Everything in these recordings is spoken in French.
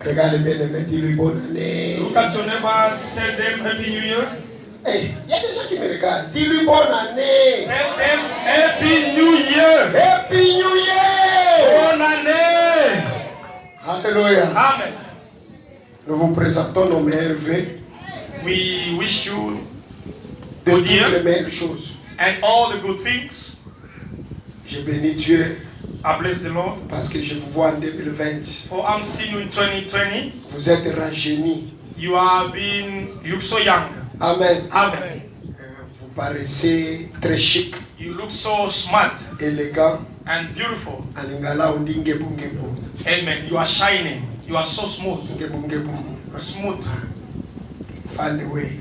Regarde bien, dis-lui bonne année. Look at your neighbor, tell them Happy New Year. Hey, il y a des gens qui me regardent. Dis-lui bonne année. Tell them Happy New Year. Happy New Year. Bonne année. Alléluia. Amen. Nous vous présentons nos meilleurs vœux. We wish you de good toutes year les meilleures choses. and all the good things. Je bénis Dieu I bless the Lord. parce que je vous vois en 2020. For I'm seeing you in 2020. Vous êtes rajeunis. You look so young. Amen. Amen. Vous paraissez très chic, You look so smart élégant. and beautiful. Alingala undingebu ngebu. Amen. You are shining. You are so smooth. Ngebu ngebu. Smooth. Find the way.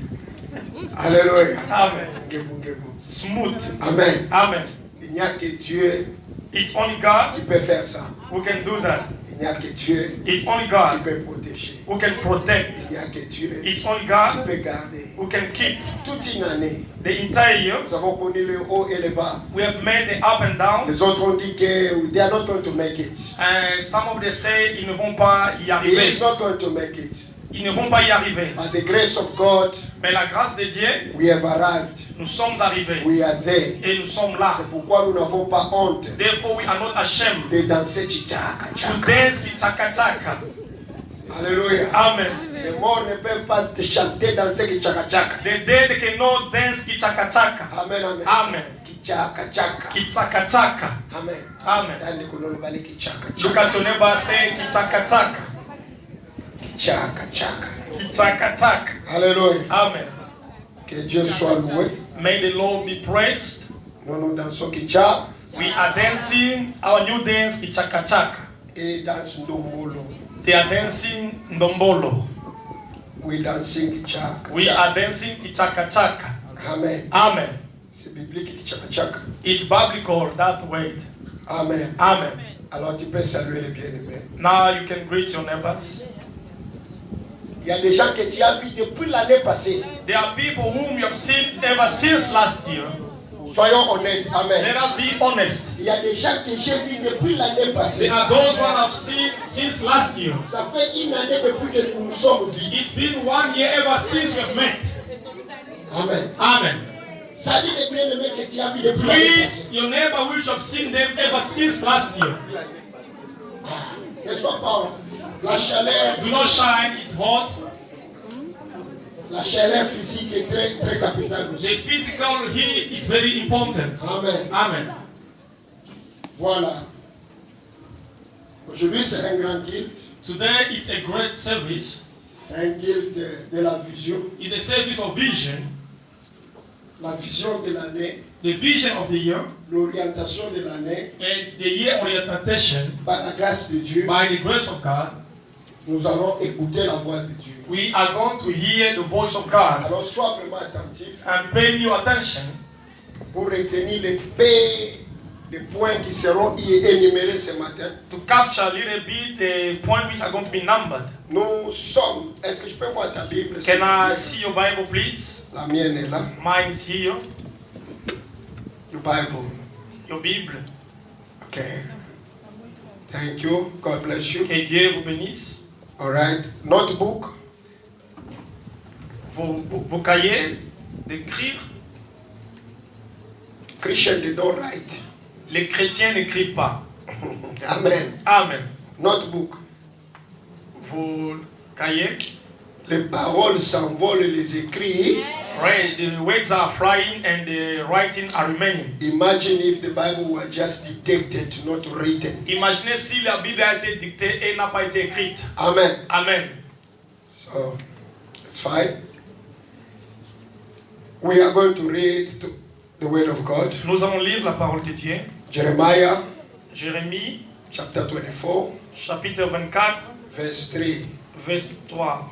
Alléluia. Amen. Ngebu ngebu. Smooth. Amen. Amen. Il n'y a que Dieu It's only God qui peut faire ça. who can do that. Il n'y a que Dieu It's only qui God peut protéger. who can protect. Il n'y a que Dieu It's only qui God peut garder. who can keep. Toute une année, The entire year, nous avons connu le haut et le bas. we have made the up and down. Les autres ont dit que they are not going to make it. And some of them say ils ne vont pas y He arriver. is not going to make it. Ils ne vont pas y arriver. By the grace of God, Mais la grâce de Dieu, we have arrived. nous sommes arrivés. We are there. Et nous sommes là. C'est pourquoi nous n'avons pas honte Therefore, we are not ashamed de danser chichaka. to dance kichakachaka. Alléluia. Amen. Les morts ne peuvent pas te chanter danser kichaka. The dead cannot dance kichakachaka. Amen, amen. Amen. Kichaka. Kichakachaka. Amen. Amen. Dani kulolo bali kichaka. Look at your neighbor, say kichakachaka. Kichaka. Kichakachaka. Alléluia. Amen. Que Dieu soit loué. May the Lord be praised. Nous dansons kichaka. We are dancing our new dance kichakachaka. et danse ndombolo. They are dancing ndombolo. We dancing kichaka. We are dancing kichaka-chaka. Amen. Amen. C'est biblique kichaka. It's biblical that way. Amen. Amen. Alors tu peux saluer les bien-aimés. Now you can greet your neighbors. Il y a des gens que tu as vus depuis l'année passée. There are people whom you have seen ever since last year. Soyons honnêtes. Amen. Let us be honest. Il y a des gens que j'ai vus depuis l'année passée. There are those who I've seen since last year. Ça fait une année depuis que nous nous sommes vus. It's been 1 year ever since we've met. Amen. Amen. Salut les bien-aimés que tu as vus depuis l'année Greet passée. your neighbor which have seen them ever since last year. Ne sois pas la chaleur. Do not shine, it's hot. La chaleur physique est très, très capitale The aussi. physical heat is very important. Amen. Amen. Voilà. Aujourd'hui, c'est un grand guild. Today it's a great service. C'est un guild de la vision. It's a service of vision. La vision de l'année, The vision of the year l'orientation de l'année, and the year orientation. par la grâce de Dieu, By the grace of God, nous allons écouter la voix de Dieu. we are going to hear the voice of God Alors, sois vraiment attentif and pay your attention pour retenir les points qui seront énumérés ce matin. to capture a little bit the point which are going to be numbered. Nous sommes, est-ce que je peux voir ta Bible? Can I see your Bible, please? La mienne est là. Mine is here. The Bible. Your Bible. Okay. Thank you. God bless you. Que Dieu vous bénisse. All right. Notebook. Vos cahiers d'écrire. Christian, they don't write. Les chrétiens n'écrivent pas. Amen. Amen. Notebook. Vos cahiers. Les paroles s'envolent, les écrits. Right, the words are flying and the writing are remaining. Imagine if the Bible were just dictated, not written. Imaginez si la Bible a été dictée et n'a pas été écrite. Amen. Amen. So, it's fine. We are going to read the Word of God. Nous allons lire la parole de Dieu. Jeremiah, Jérémie, chapter 24, chapitre 24, verse 3. verset 3.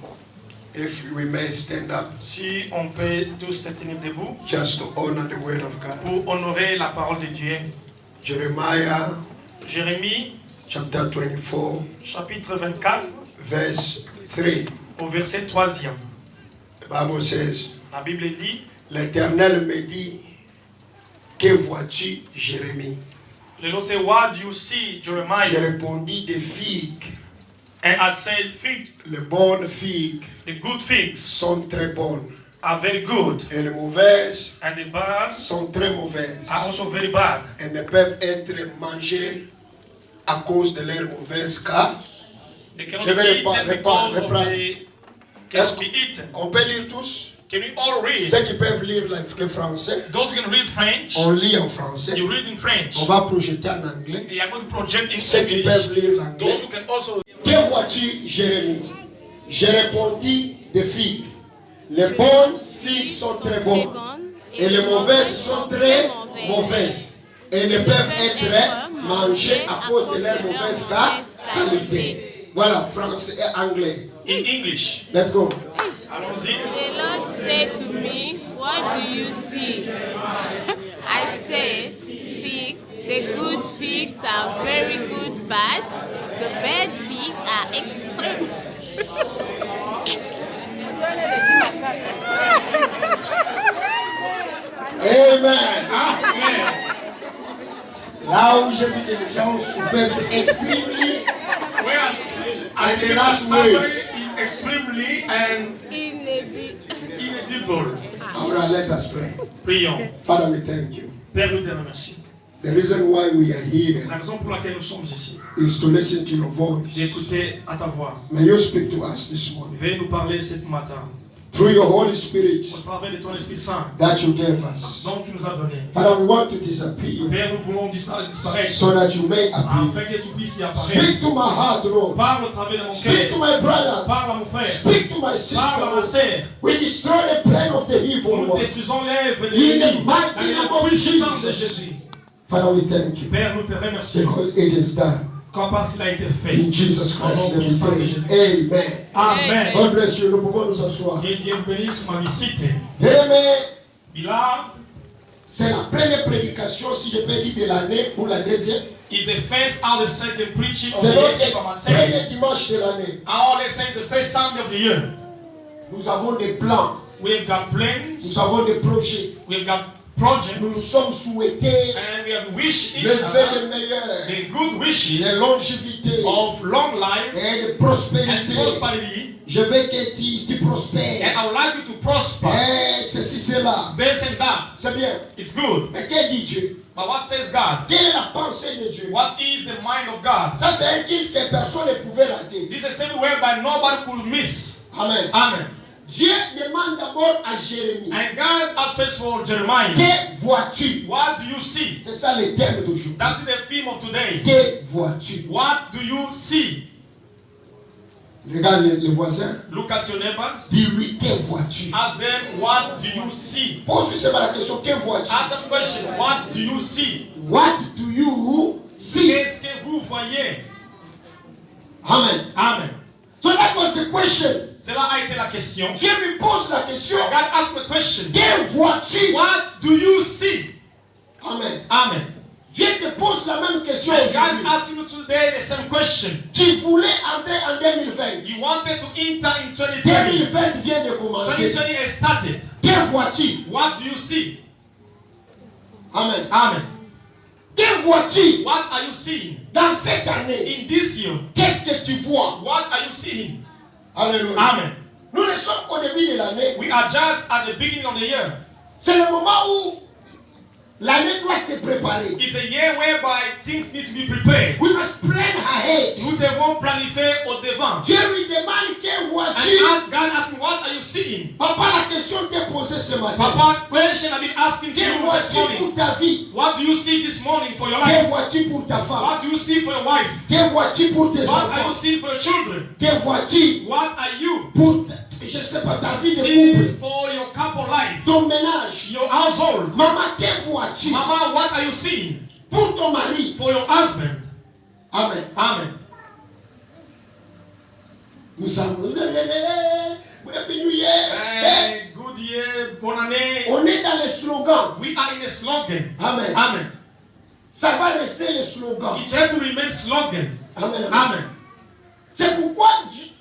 If we may stand up, Si on peut tous se tenir debout just to honor the Word of God. pour honorer la parole de Dieu. Jeremiah, Jérémie, chapter 24, chapitre 24, verse 3. au verset 3e. The Bible says, La Bible dit, l'Éternel me dit, que vois-tu, Jérémie? the Lord said, what do you see, J'ai Jeremiah? répondu des figues. And I said, figs, Les bonnes figues the good figs sont très bonnes are very good, et les mauvaises and the bad sont très mauvaises. are also very bad. Elles ne peuvent être mangées à cause de leur mauvaise cas. They cannot Je be vais eaten because of reprendre. the cannot be eaten. On peut lire tous. Can we all read? Ceux qui peuvent lire le français, Those who can read French, on lit en français. you read in French. On va projeter en anglais. They are going to project in Ceux qui English. peuvent lire Those l'anglais. who can also. Que vois-tu, Jérémie? J'ai répondu des figues. Les bonnes figues sont très bonnes. Et les mauvaises sont très mauvaises. Et ne peuvent être mangées à cause de leur mauvaise qualité. Voilà, français et anglais. In English. Let's go. Allons-y. The Lord said to me, what do you see? I said, figs. The good figs are very good, but the bad figs are extreme. Amen. Amen. Là où j'ai vu que les gens ont souffert, c'est extremely. Whereas And the the last suffering word. is extremely and inedible. All right, let us pray. Prions. Father, we thank you. Père, nous te remercions. The reason why we are here La raison pour laquelle nous sommes ici, is to listen to your voice. d'écouter à ta voix. May you speak to us this morning Veuillez nous parler ce matin through your Holy Spirit au travers de ton Esprit Saint that you gave us. dont tu nous as donné. Father, we want to disappear Père, nous voulons disparaître so that you may appear. afin que tu puisses y apparaître. Speak to my heart, Lord. Parle au travers de mon Speak to cœur. my brother. Parle à mon frère. Speak to my Parle à ma sister. sœur. We destroy the plan of the evil Nous one. détruisons l'œuvre de In the l'ennemi. mighty Dans name la of puissance de Jesus. Jésus. Father, we thank you Père, nous te remercions because it is done. Comme parce qu'il a été fait. In Jesus Christ's name we pray. Amen. Amen. God bless you. Nous pouvons nous asseoir. Que Dieu bénisse ma visite. Amen. Beloved, C'est la première prédication, si je peux dire, de l'année ou la deuxième. is the first and the second preaching of C'est the year. le If I'm saying, premier dimanche de l'année. I always say it's the first Sunday of the year. Nous avons des plans, We've got plans, nous avons des projets. we've got projects, Nous nous sommes souhaités and we have wished each le vœu other le meilleur, the good wishes de longévité of long life et de and prospérité. prosperity. Je veux que tu prospères. And I would like you to prosper. Et ceci, cela. This and that. C'est bien. It's good. Mais que dit Dieu? But what says God? Quelle est la pensée de Dieu? What is the mind of God? Ça, c'est un kill que personne ne pouvait rater. This is a same whereby nobody could miss. Amen. Amen. Dieu demande d'abord à Jérémie. And God asked first for Jeremiah. Que vois-tu? What do you see? C'est ça le thème d'aujourd'hui. That's the theme of today. Que vois-tu? What do you see? Regarde le voisin. Look at your neighbors. Dis-lui, que vois-tu? Ask them, what do you see? Pose-lui seulement la question, que vois-tu? Ask them question, what do you see? What do you see? Qu'est-ce que vous voyez? Amen. Amen. So that was the question. Cela a été la question. Dieu lui pose la question. God asked the question. Que vois-tu? What do you see? Amen. Amen. Dieu te pose la même question And God aujourd'hui. asking you today the same question. Tu voulais entrer en 2020. You wanted to enter in 2020. 2020 vient de commencer. 2020 has started. Que vois-tu? What do you see? Amen. Amen. Que vois-tu What are you seeing? dans cette année? In this year, Qu'est-ce que tu vois? what are you seeing? Alléluia. Amen. Nous ne sommes qu'au début de l'année. We are just at the beginning of the year. C'est le moment où l'année doit se préparer. It's a year whereby things need to be prepared. We must plan ahead. Nous devons planifier au devant. Dieu lui demande que And vois-tu? God asking, what are you seeing? Papa, la question t'est posée ce matin. Papa, question I've been asking to Que you this vois-tu morning. pour ta vie? What do you see this morning for your Que life? vois-tu pour ta femme? What do you see for your wife? Que vois-tu pour tes What are you enfants? seeing for your children? Que vois-tu What are you pour, je sais pas, ta vie de seeing couple? for your couple life? Ton ménage? Your household? Maman, que vois-tu Mama, what are you seeing pour ton mari? for your husband? Amen. Amen. Nous avons... Happy New Year. Hey, good year, bonne année. On est dans les slogans. We are in a slogan. Amen. Amen. Ça va rester les slogans. It's here to remain slogan. Amen. Amen. C'est pourquoi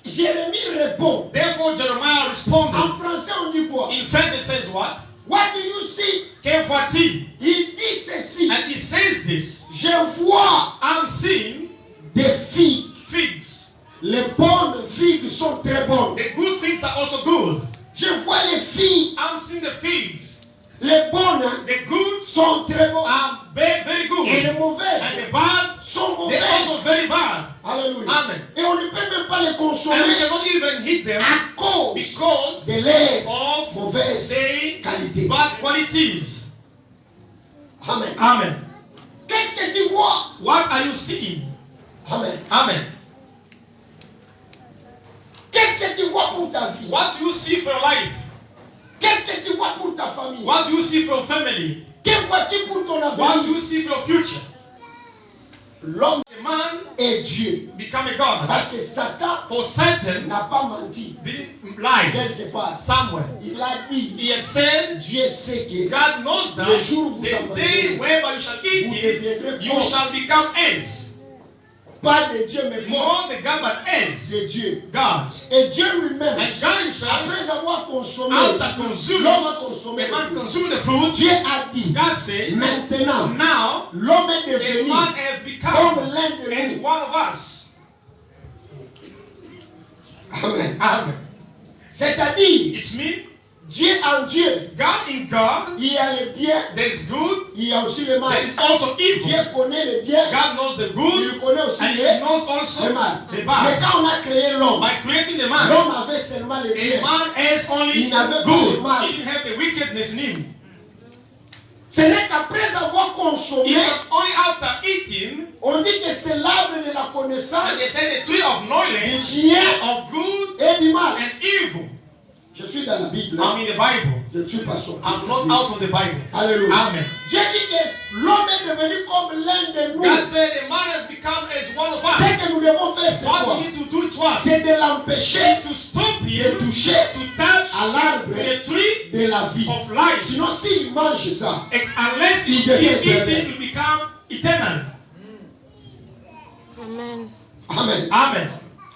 Jérémie répond. Therefore, Jeremiah responded. En français, on dit quoi? In French, it says what? What do you see? Que vois-tu? Il dit ceci. And it says this. Je vois I'm seeing des figues. figs. Les bonnes figues sont très bonnes. The good figs are also good. Je vois les filles. I'm seeing the figs. Les bonnes The good sont très bonnes. are very, very Et good. les And mauvaises the bad, sont they're also mauvaises. very bad. Alléluia. Amen. Et on ne peut même pas les And we consommer cannot even hit them à cause because de leur of mauvaise their qualité. bad qualities. Amen. Amen. Qu'est-ce que tu vois? What are you seeing? Amen. Amen. Qu'est-ce que tu vois pour ta vie? What do you see for your life? Qu'est-ce que tu vois pour ta famille? What do you see for your family? Que vois-tu pour ton What do avenir? you see for your future? L'homme A man est Dieu. become a God. Parce que Satan For Satan n'a pas menti didn't lie quelque part. somewhere. Il a dit, He has said, Dieu sait que God knows that Le jour où vous the en day mangerez, whereby you shall eat vous it, deviendrez you comme shall become heirs. pas de Dieu, mais comme Not the God, but heirs. de Dieu. God. Et Dieu lui-même, And God himself, après avoir consommé, after consuming, l'homme a consommé the le man fruit. consuming the fruit, Dieu a dit, God said, maintenant, now l'homme est a devenu man has become comme l'un de as nous. one of us. Amen. Amen. C'est-à-dire, It's me, Dieu en Dieu, God in God, il y a le bien, there's good, il y a aussi le mal. there is also evil. Dieu connaît le bien, God knows the good, il connaît aussi and He le knows also le mal. the Mais bad. quand on a créé l'homme, By creating the man, l'homme avait seulement le a bien. man has only Il n'avait pas good. le mal. He didn't have the wickedness in him. Ce n'est qu'après avoir It consommé, was only after eating, on dit que c'est l'arbre de la and they connaissance said the tree of du knowledge bien of good et du mal. and evil. Je suis dans la Bible. I'm in the Bible. Je ne suis pas sorti. I'm not out of the Bible. Alléluia. Amen. Dieu dit que l'homme est devenu comme l'un de nous. God said the man has become as one of Ce us. que nous devons faire, c'est What quoi? we need to do is what? C'est de l'empêcher To stop de him, toucher to touch à l'arbre the tree de la vie. of life. Sinon, s'il mange ça, Unless he Il devient eat it, éternel. it will become eternal. Amen. Amen. Amen.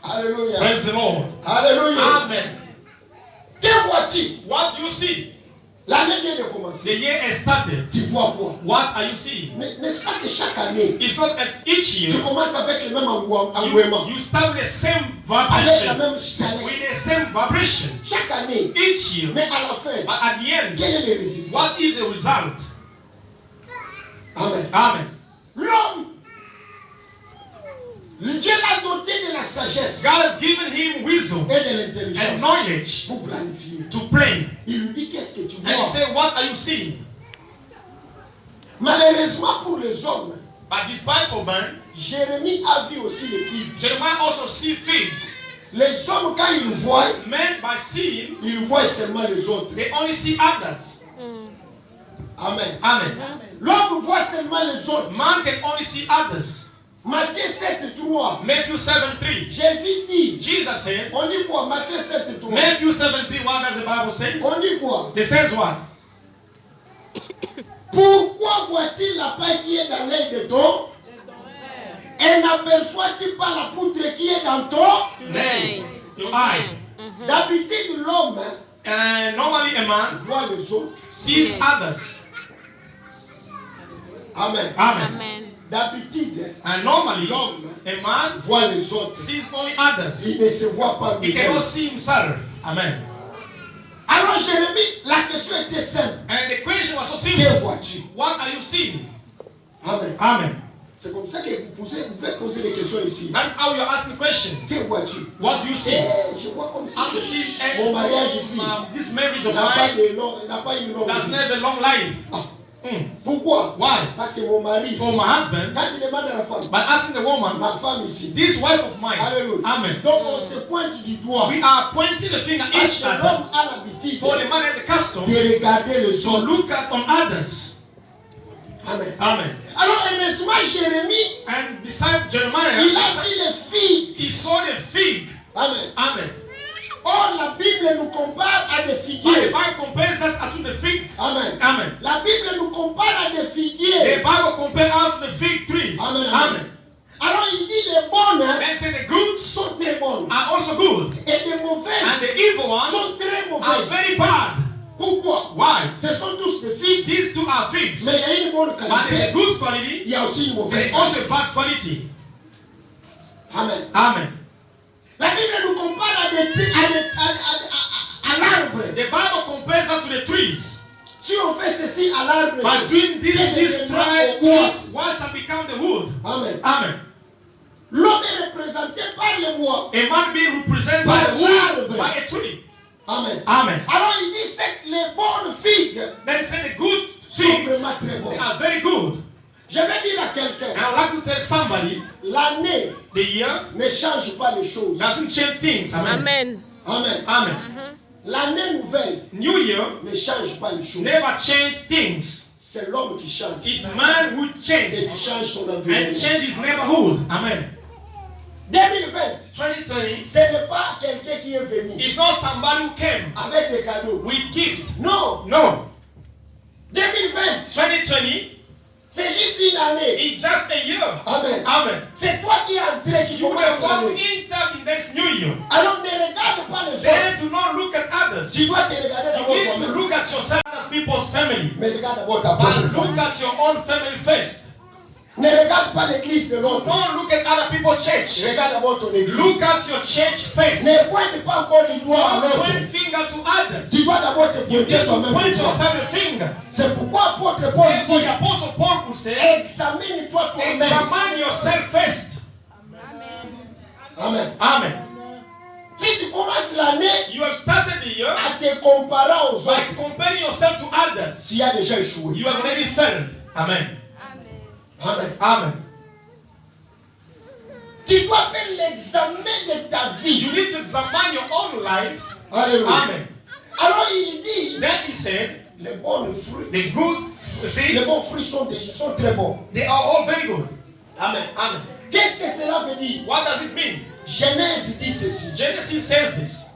Alléluia. Praise the Lord. Alléluia. Amen. Que vois-tu? What do you see? L'année vient de The commencer. year has started. Tu vois quoi? What are you seeing? N'est-ce pas que chaque année, It's not that each tu year commences avec le même engouement? you start with the same Avec la vibration. même chaleur. With the same vibration. Chaque année. Each year. Mais à la fin, But at the end, quel est le résultat? what is the result? Amen. Amen. L'homme, Dieu l'a doté de la sagesse God has given him wisdom et de and l'intelligence knowledge pour planifier. to plan. Il lui dit qu'est-ce que tu And he vois. said, what are you seeing? Malheureusement pour les hommes, But despite for man, Jérémie a vu aussi les filles. Jeremiah also see things. Les hommes, quand ils voient, Men by seeing, ils voient seulement les autres. they only see others. Amen. Amen. L'homme voit seulement les autres. Man can only see others. Matthieu 7:3. Matthew 7:3. Jésus dit, Jesus said, on dit quoi? Matthieu 7:3. Matthew 7:3, what does the Bible say? On dit quoi? It says what? Pourquoi vois-tu la paille qui est dans l'œil de ton et n'aperçois-tu pas la poutre qui est dans ton? Nay, your eye. D'habitude, l'homme And normally a man voit les autres. sees Yes. others. Amen. Amen. Amen. D'habitude, And normally l'homme a man voit les autres. sees only others. Il ne se voit pas He lui-même. cannot see himself. Amen. Alors Jérémie, la question était simple. And the question was so Que simple. vois-tu? What are you seeing? Amen. Amen. C'est comme ça que vous pouvez poser des questions ici. That's how you're asking questions. Que vois-tu? What do you see? Je vois comme si I'm seeing mon mariage ici this marriage of n'a pas mine une longue does vie. not have a long life. Ah, Mm. pourquoi? Why? Parce que mon mari, For my husband, quand il demande à la femme, by asking the woman, ma femme ici, this wife of mine. alléluia. Amen. Donc on se pointe du doigt. We are pointing the finger at Parce each que other. l'homme a l'habitude For the man has a custom de regarder les to autres. look at on others. Amen. Amen. Alors heureusement Jérémie, And beside Jeremiah, il a vu les filles. he saw the fig. Amen. Amen. Or la Bible nous compare à des But the figuiers. Bible compares us to the fig. Amen. Amen. La Bible nous compare à des The figuiers. Bible compares us to the fig trees. Amen. Amen. Alors il dit les bonnes Then say the goods sont très bonnes are also good. et les And mauvaises the evil ones sont très are mauvaises. very bad. Pourquoi? Why? Ce sont tous des figues, These two are figs. mais il y a une bonne But there's a qualité. good quality. Il y a aussi une mauvaise There's also qualité. a bad quality. Amen. Amen. La Bible nous compare à l'arbre. The Bible compares us to the trees. Si on fait ceci à l'arbre, But doing this deviendra try au bois. what shall become the wood? Amen. Amen. L'homme est représenté par le bois. A man being represented by the wood, by a tree. Amen. Amen. Alors il dit c'est que les bonnes figues Then say the good sont figs, vraiment très they bonnes. are very good. Je vais dire à And quelqu'un, I would like to tell somebody, l'année the year ne change pas les choses. doesn't change things. Amen. Amen. Amen. Amen. L'année nouvelle New year ne change pas les choses. never change things. C'est l'homme qui change. It's man who Et changes qui change son and environnement. change his neighborhood. Amen. 2020, 2020 ce n'est pas quelqu'un qui est venu is not somebody who came avec des cadeaux. with gifts. Non. No. 2020, 2020 c'est juste une année. is just a year. Amen. Amen. C'est toi qui es entré, qui You commence will walk l'année. into the next new year. Alors ne regarde pas les autres. Then do not look at others. Tu dois te regarder You d'abord need to toi-même. look at yourself as people's family. Mais regarde d'abord ta propre And look famille. at your own family first. Ne regarde pas l'église de l'autre. Don't look at other people's church. Regarde d'abord ton église. Look at your church first. Ne pointe pas encore du doigt à Don't l'autre. point finger to others. Tu dois d'abord te You need pointer to toi-même. point du doigt. yourself a finger. C'est pourquoi apôtre Paul Therefore, dit, the Apostle Paul would say, examine-toi toi-même. examine yourself first. Amen. Amen. Si tu commences l'année You have started the year à te comparer aux by autres, comparing yourself to others. tu as déjà échoué. You have already failed. Amen. Amen. Amen. Tu dois faire l'examen de ta vie. You need to examine your own life. Alléluia. Amen. Alors il dit, Then he said, les bons fruits, the good les seeds, bons fruits sont très bons. they are all very good. Amen. Amen. Qu'est-ce que cela veut dire? What does it mean? Genèse dit ceci. Genesis says this.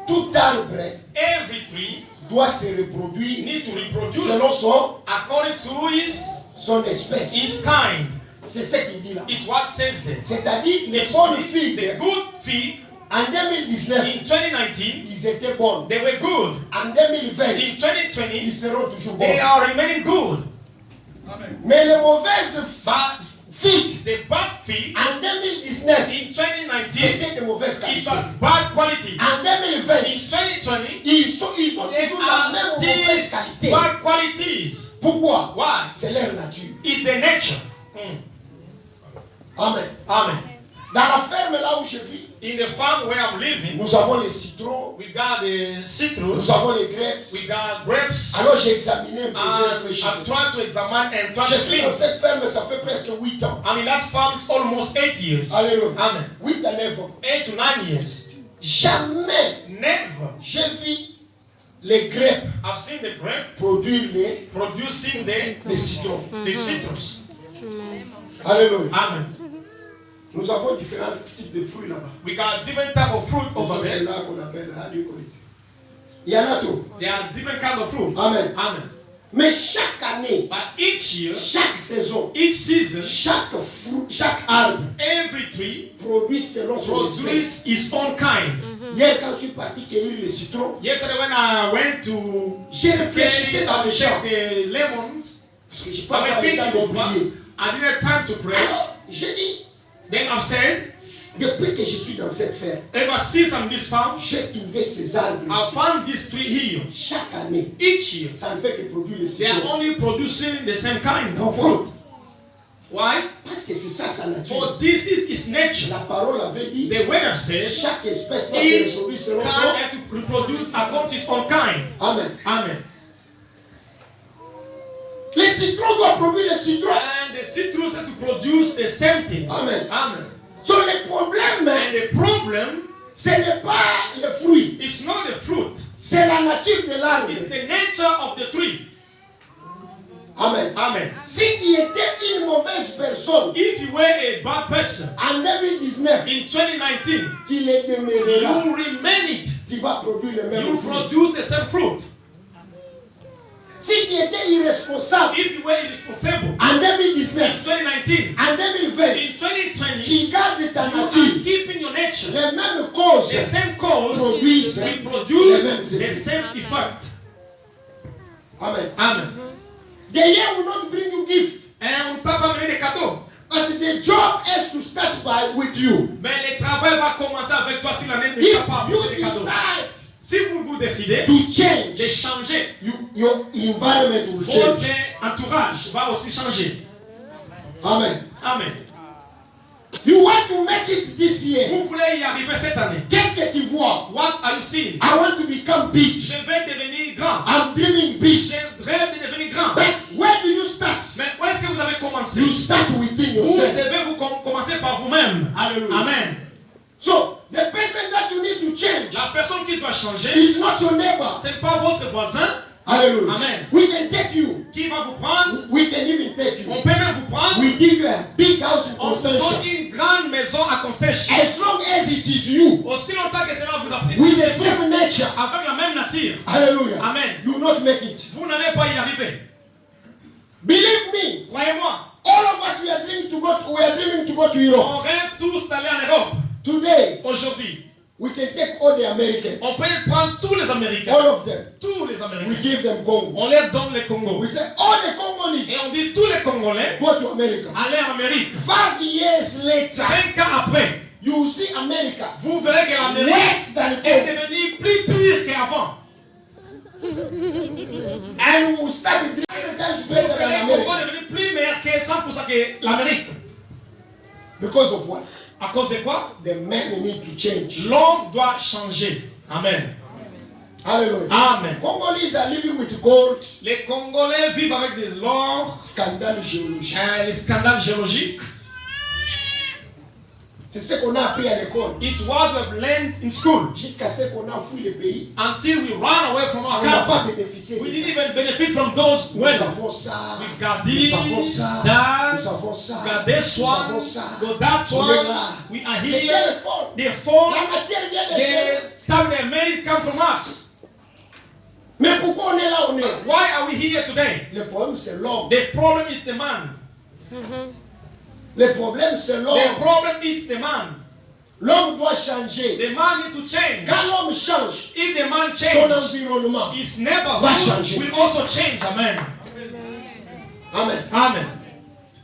Tout arbre Every tree doit se reproduire need to reproduce selon according to son espèce. his kind. C'est ce qu'il dit là. It's what says there. C'est-à-dire les It's bonnes the figues, good fig en 2019, in 2019, ils étaient bonnes. they were good. En 2020, In ils 2020, seront toujours they bonnes. are remaining good. Mais les mauvaises But figues, the bad fig en 2019, in 2019, c'était de mauvaises it qualités. was bad quality. En 2020, In 2020, ils ont they toujours la même are mauvaise still qualité. bad qualities. Pourquoi? Why? C'est leur nature. It's the nature. Amen. Amen. Dans la ferme là où je vis, In the farm where I'm living, nous avons les citrons, we got the citrus, nous avons les grapes. we got grapes, Alors j'ai examiné un peu, j'ai and réfléchi. I'm trying to examine and try Je to suis dans think. cette ferme, ça fait presque 8 ans. I mean, that farm is almost 8 years. Alléluia. Amen. 8 à 9 ans. 8 to 9 years. Jamais Never. j'ai vu les grapes I've seen the grape produire producing les citrons. the citrus. Alléluia. Amen. Nous avons différents types de fruits là-bas. We got different type of fruit Nous over avons there. là qu'on appelle, how do you call it? Il y en a trop. There are different kind of fruit. Amen. Amen. Mais chaque année, But each year, chaque saison, each season, chaque fruit, chaque arbre every tree produit selon son espèce. produces its own kind. Hier, quand je suis parti cueillir les citrons, Yesterday when I went to j'ai réfléchi dans les champs. check the lemons, Parce que j'ai I pas was eu le thinking temps de over, prier. I didn't have time to pray. Alors, j'ai dit, Then I said, depuis que je suis dans cette ferme, ever since I'm this farm, j'ai trouvé ces arbres I ici. found this tree here. Chaque année, Each year, ça ne fait que produire les they are citrons. only producing the same kind of Pourquoi? fruit. Why? Parce que c'est ça sa nature. For this is its nature. La parole avait dit, The weather says chaque espèce doit se each reproduire kind selon son. has to reproduce according to its own kind. Amen. Amen. Les citrons doivent produire les citrons. And the citrus have to produce the same thing. Amen. Amen. So le problème, And the problem ce n'est pas le fruit, is not the fruit. c'est la nature de l'arbre. It's the nature of the tree. Amen. Amen. Si tu étais une mauvaise personne If you were a bad person en 2019, in 2019, tu les demeureras. you remain it. Tu vas produire le même You fruit. produce the same fruit. Si tu étais irresponsable If you were irresponsible en in 2019, 2019, en 2020, in 2020, tu gardes ta you are nature. keeping your nature. Les mêmes causes The same cause produisent will produce les mêmes the effets. same effect. Amen. Amen. The year will not bring you gift, Et on ne peut pas amener des cadeaux. but the job has to start by with you. Mais le travail va commencer avec toi si l'année ne If va pas you apporter des cadeaux. decide Si vous décidez to de change, changer, your environment will votre change. entourage va aussi changer. Amen. Amen. You want to make it this year. Vous voulez y arriver cette année. Qu'est-ce que tu vois? What are you seeing? I want to become big. Je vais devenir grand. I'm dreaming big. Je rêve de devenir grand. But where do you start? Mais où est-ce que vous avez commencé? You start within Vous yourself. devez commencer par vous-même. Hallelujah. Amen. So the person that you need to change La personne qui doit changer, is not your neighbor. ce n'est pas votre voisin Hallelujah. Amen. We can take you. qui va vous prendre. We can even take you. On peut même vous prendre. We give you a big house in On vous donne Constantia. une grande maison à Constantia. As long as it is you Aussi longtemps que cela vous applique. with the same nature. Avec la même nature. Hallelujah. Amen. You will not make it. Vous n'allez pas y arriver. Believe me. Croyez-moi. All of us we are dreaming to go. We are dreaming to go to Europe. On rêve tous d'aller en Europe. Today Aujourd'hui, we can take all the Americans. on peut prendre tous les Américains. All of them. Tous les We Américains. give them Congo. On leur donne le Congo. We say all the Et Congolese on dit tous les Congolais, go to America. allez en Amérique. 5 years later, 5 ans après, you will see America vous verrez que l'Amérique worse than est Congo. devenue plus pire qu'avant. And we will start 300 times better than Le Congo America. est devenu plus meilleur que 100% que l'Amérique. Because of what? À cause de quoi? The men need to change. L'homme doit changer. Amen. Hallelujah. Amen. Congolese are living with gold. Les Congolais vivent avec de l'or, Scandale géologique. les scandales géologiques. C'est ce qu'on a appris à l'école. It's what we have learned in school. Jusqu'à ce qu'on a fui le pays. Until we run away from our On n'a pas country. bénéficié We de didn't ça. even benefit from those Nous wealth. avons ça. We've got Nous this, avons ça. that, Nous avons ça. we got this Nous avons one, ça. got that On est one. là. We are Le here. téléphone. The phone, La matière vient de chez the stuff they made come from us. Mais pourquoi on est là, on est? Why are we here today? Le problème, c'est l'homme. The problem is the man. Le problème, c'est The l'homme. problem is the man. L'homme doit changer. The man needs to change. Quand l'homme change, If the man son changes, environnement his va neighborhood changer. will also change. Amen. Amen. Amen.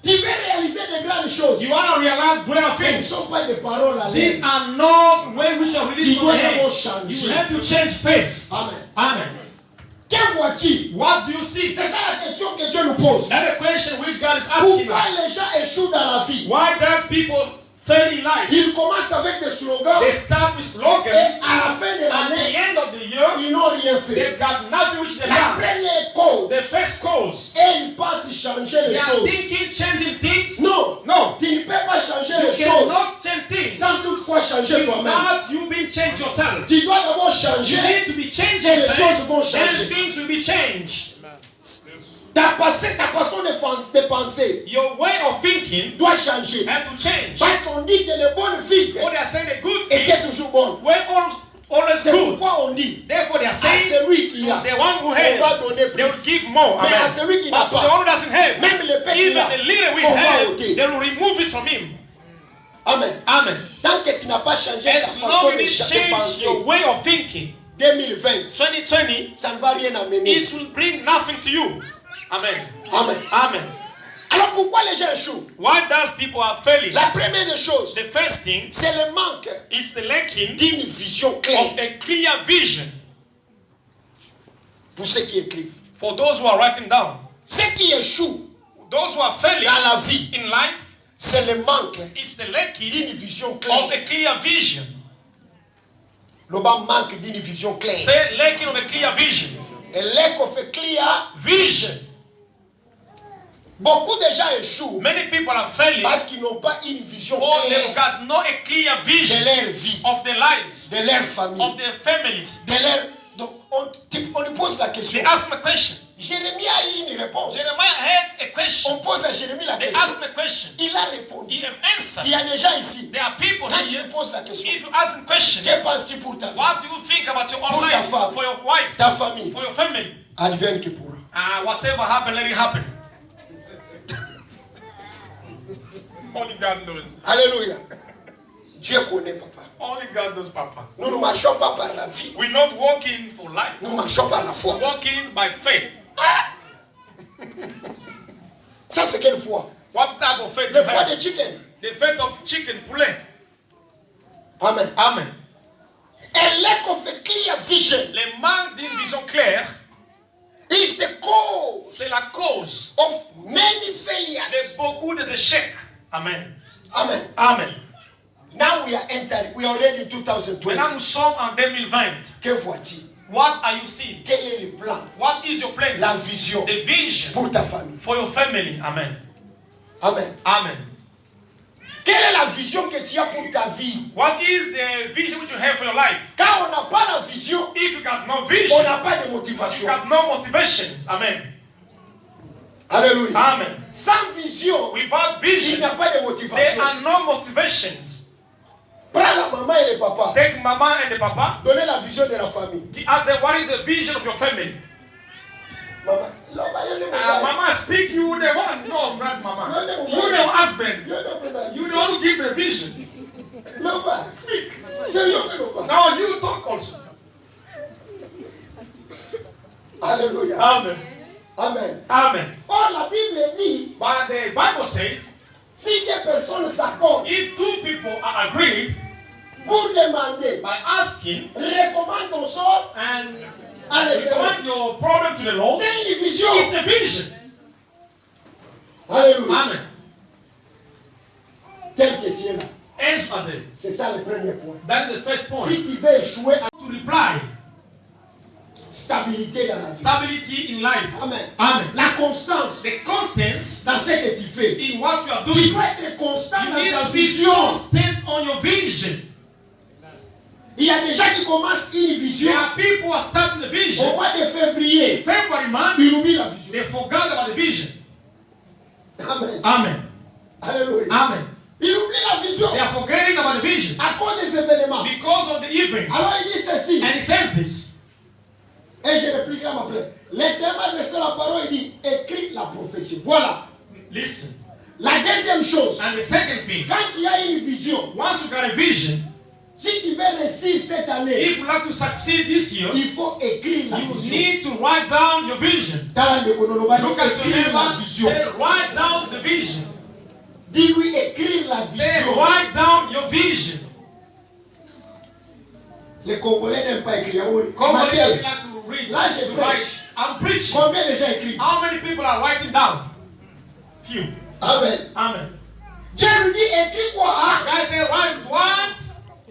Tu veux réaliser de grandes choses. You want to realize greater Ce ne things. sont pas des paroles à These l'aise. are not ways which are released Tu from dois the head. d'abord changer. You have to change face. Amen. Amen. Que vois-tu? What do you see? C'est ça la question que Dieu nous pose. That's the question which God is asking Pourquoi us. les gens échouent dans la vie? Why does people fail in life? Ils commencent avec des slogans They start with et slogans. à la fin de At the l'année, end of the year, ils n'ont rien fait. they've got nothing which they La have. première cause, The first cause, et ils pensent changer they les are choses. thinking changing things. Non, No, tu ne peux pas changer you les choses cannot change things sans toutefois changer toi-même. without you being changed yourself. Tu dois d'abord You changer. need to be changing Et les choses vont things, changer. and things will be changed. Ta façon de penser Your way of thinking doit changer. has to change. Parce qu'on dit que les bonnes filles What they are saying, the good étaient things toujours bonnes. were always C'est good. pourquoi on dit Therefore, they are à saying celui qui a, the one who on has, va donner they will plus. give more. Mais à Amen. celui qui n'a But to the pas, one who doesn't have, même le petit even là, the little we on va have, ôter. they will remove it from him. Amen. Amen. Tant que tu n'as pas changé ta As façon long as de you change penser, your way of thinking, 2020, 2020, ça ne va rien amener. it will bring nothing to you. Amen. Amen. Amen. Alors pourquoi les gens échouent? Why does people are failing? La première des choses, The first thing c'est le manque is the lacking d'une vision of claire. a clear vision. Pour ceux qui écrivent, For those who are writing down, ceux qui échouent those who are failing dans la vie, in life, c'est le manque it's the lacking d'une vision of claire. a clear vision. Le bas manque d'une vision claire. Say lacking of a clear vision. A lack of a clear. Vision. Beaucoup de gens échouent Many people are failing parce qu'ils n'ont pas une vision or they've claire got no a clear de vision leur vie, of their lives, de leur famille, of their families. de leur. Donc on lui pose la question. They ask me a question. Jérémie a eu une réponse. Jeremiah had a question. On pose à Jérémie la They question. asked me a question. Il a répondu. He have Il answered. y a des gens ici. There are people Quand tu here. lui poses la question, If you ask them a question, que penses-tu pour ta vie, what do you think about your own Pour ta life, femme. for your wife, ta famille? for your family? Advienne qui pourra. Whatever happened, let it happen. Only God knows. Alléluia. Dieu connaît, papa. Only God knows, Papa. Nous ne marchons pas par la vie. We're not walking for life. Nous marchons par la foi. We're walking by faith. Ça, c'est quelle foi? What type of faith Le you foi have? de chicken. The faith of chicken poulet. Amen. Amen. A lack of a clear vision Le manque d'une vision claire, is the cause c'est la cause of many failures. de beaucoup d'échecs. Amen. Amen. Amen. Now we are entering. We are already in 2020. Maintenant, nous sommes en 2020. Que vois-tu? What are you seeing? Quel est le plan? What is your plan? La vision The vision pour ta famille. for your family. Amen. Amen. Amen. Quelle est la vision que tu as pour ta vie? What is the vision which you have for your life? Quand on n'a pas la vision, If you got no on vision, n'a pas de you motivation. got no motivations. Amen. Alléluia. Amen. Sans vision, Without il n'y vision, a pas de there motivation. are no motivations. Prends la maman et le papa. Take mama and the papa. Donnez la vision de la famille. Ask them what is the vision of your family. Maman, Mama, speak you the one. No, that's mama. You the husband. You the one who give the vision. Speak. Now you talk also. Alléluia. Amen. Amen. Amen. Or la Bible dit, But the Bible says, si des personnes s'accordent if two people are agreed pour demander, by asking recommande ton sort and à l'Éternel. recommend your problem to the Lord, C'est une vision. it's a vision. Alléluia. Amen. Tel que tu es là. Answer them. C'est ça le premier point. That is the first point. Si tu veux échouer, To reply. Stabilité dans la vie. Stability in life. Amen. Amen. La constance The constance dans ce que tu fais. in what you are Tu doing. dois être constant You dans need ta to be vision. constant on your vision. Il y a des gens qui commencent une vision. There are people who are starting the Au vision. mois de février, February month, ils oublient la vision. they forgot about the vision. Amen. Amen. Alléluia. Amen. Ils oublient la vision They are forgetting about the vision à cause des événements. because of the event. Alors il dit ceci. And he says this. Et je réplique à ma plaie. L'Éternel m'a adressé la parole, il dit, écris la prophétie. Voilà. Listen. La deuxième chose, And the second thing, quand il y a une vision, once you got a vision, si tu veux réussir cette année, if you like to succeed this year, il faut écrire la you vision. need to write down your vision. Dans la Néconolobanie, Look at your écrire la neighbor, vision. say, write down the vision. Dis-lui écrire la Say, vision. write down your vision. Les Congolais n'aiment pas écrire. Congolese Matthieu, like to read, là je to write. prêche. I'm preaching. Combien de gens écrivent? How many people are writing down? Few. Amen. Amen. Dieu lui dit écris quoi? Guys say, write what?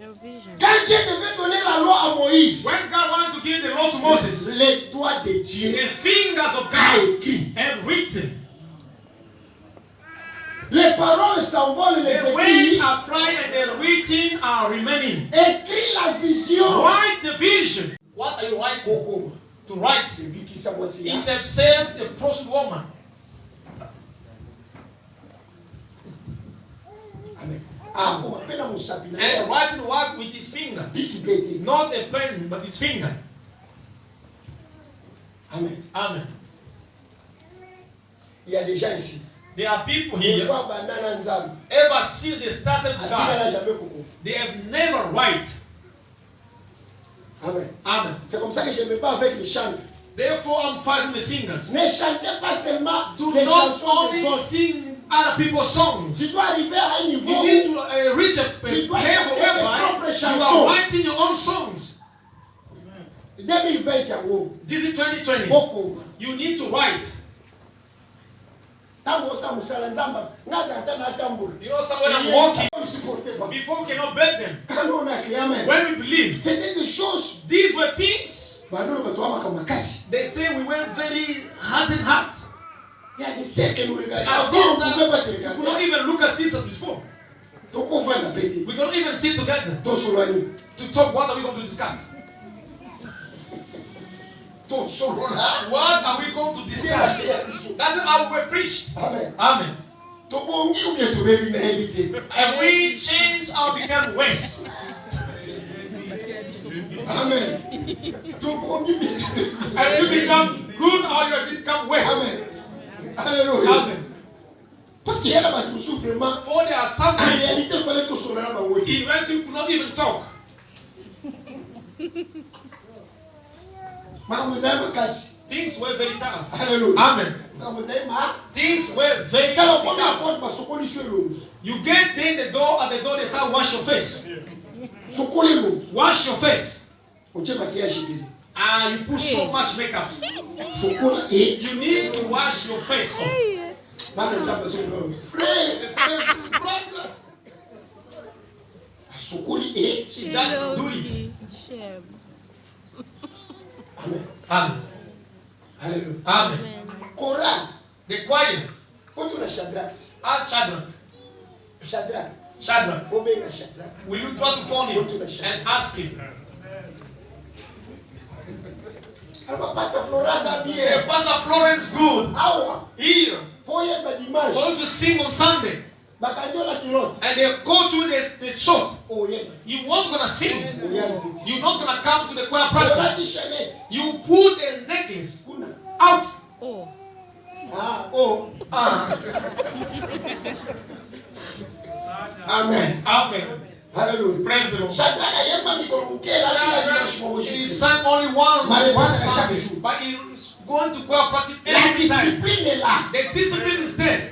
Your vision. Quand Dieu devait donner la loi à Moïse, When God wanted to give the law to Moses, les doigts de Dieu the fingers of a God écrit. have written. Les paroles s'envolent, les The words écrits. are flying and the written are remaining. Écris la vision. Write the vision. What are you writing? Coco, To write. c'est lui qui s'envoie ici. It has saved the prostitute woman. Amen. Ah, comment pena musapi na And yeye. writing what with his finger. Biki bete. Not a pen, but his finger. Amen. Amen. Il y a des gens ici. There are people here, Pourquoi bandana nzambe? ever since they started Atika God, na jamais Coco. they have never write. Amen. Amen. C'est comme ça que je ne me bats avec les chants. Therefore, I'm fighting the singers. Ne chantez pas seulement Do les not chansons des only autres. sing other people's songs. Tu dois arriver à un niveau You need où to reach a Tu dois level chanter tes whereby propres you are chansons. writing your own songs. 2020 yango. This is 2020. Boko. You need to write. Tango sa musala nzamba. Ngaza atana tambula. You know, someone I'm walking Supporter pas. before we cannot beg them. Quand on a créé amen. When we believed, C'était des choses. these were things. Bado batoa makamakazi. They say we went very heart and heart. Il y a des siècles que nous regardons. Our Avant, on pouvait pas te sisters, we could not regarder. even look at sisters before. Toko vana pété. We could not even sit together Tosolani. to talk what are we going to discuss. Tosolana. What are we going to discuss? That's how we were preached. Amen. Amen. Tobongi ou bien tobebi na éviter. And we changed our become worse. Amen. Tobongi bien tobebi. And you become good or you become worse. Amen. Alléluia. Amen. Parce qu'il y a là-bas qui souffrent vraiment. For there are some En people réalité, il fallait tosolana bangoki. in reality could not even talk. Makamuzai makasi. Things were very tough. Alléluia. Amen. Makamuzai ma. Things were very Kala kwa tough. porte basokoli sur l'eau. You get in the door, at the door they say wash your face. Sokoli l'eau. Wash your face. Oche maquillage bien. And you put so much makeup. Sokola et. You need to wash your face off. Mama nzamba sokoli. Frère. The spirit is stronger. Sokoli et. She just do it. Shem. Amen. Amen. Alléluia. Amen. Coran. The choir Quand on a Shadrach. asked Shadrach, Shadrach, Combien a Shadrach? will you try to phone him and ask him? Alors Pastor Florence a Hey, bien. Pastor Florence, good. Awa. Here, Poye ba for dimanche. you to sing on Sunday. Bakanyola kilot. And they go to the church. Oh yeah. You weren't going to sing. Oh yeah. You're not going to come to the choir practice. Olati Chanel. You put a necklace Kuna. out. Oh. Ah, oh. Amen. Amen. Hallelujah. Praise the Lord. Shadrach ayemba mikono mukela sila dimanche He mwoji. sang only one Chaque Sunday, jour. but he's going to choir practice La every time. discipline est là. The discipline is there.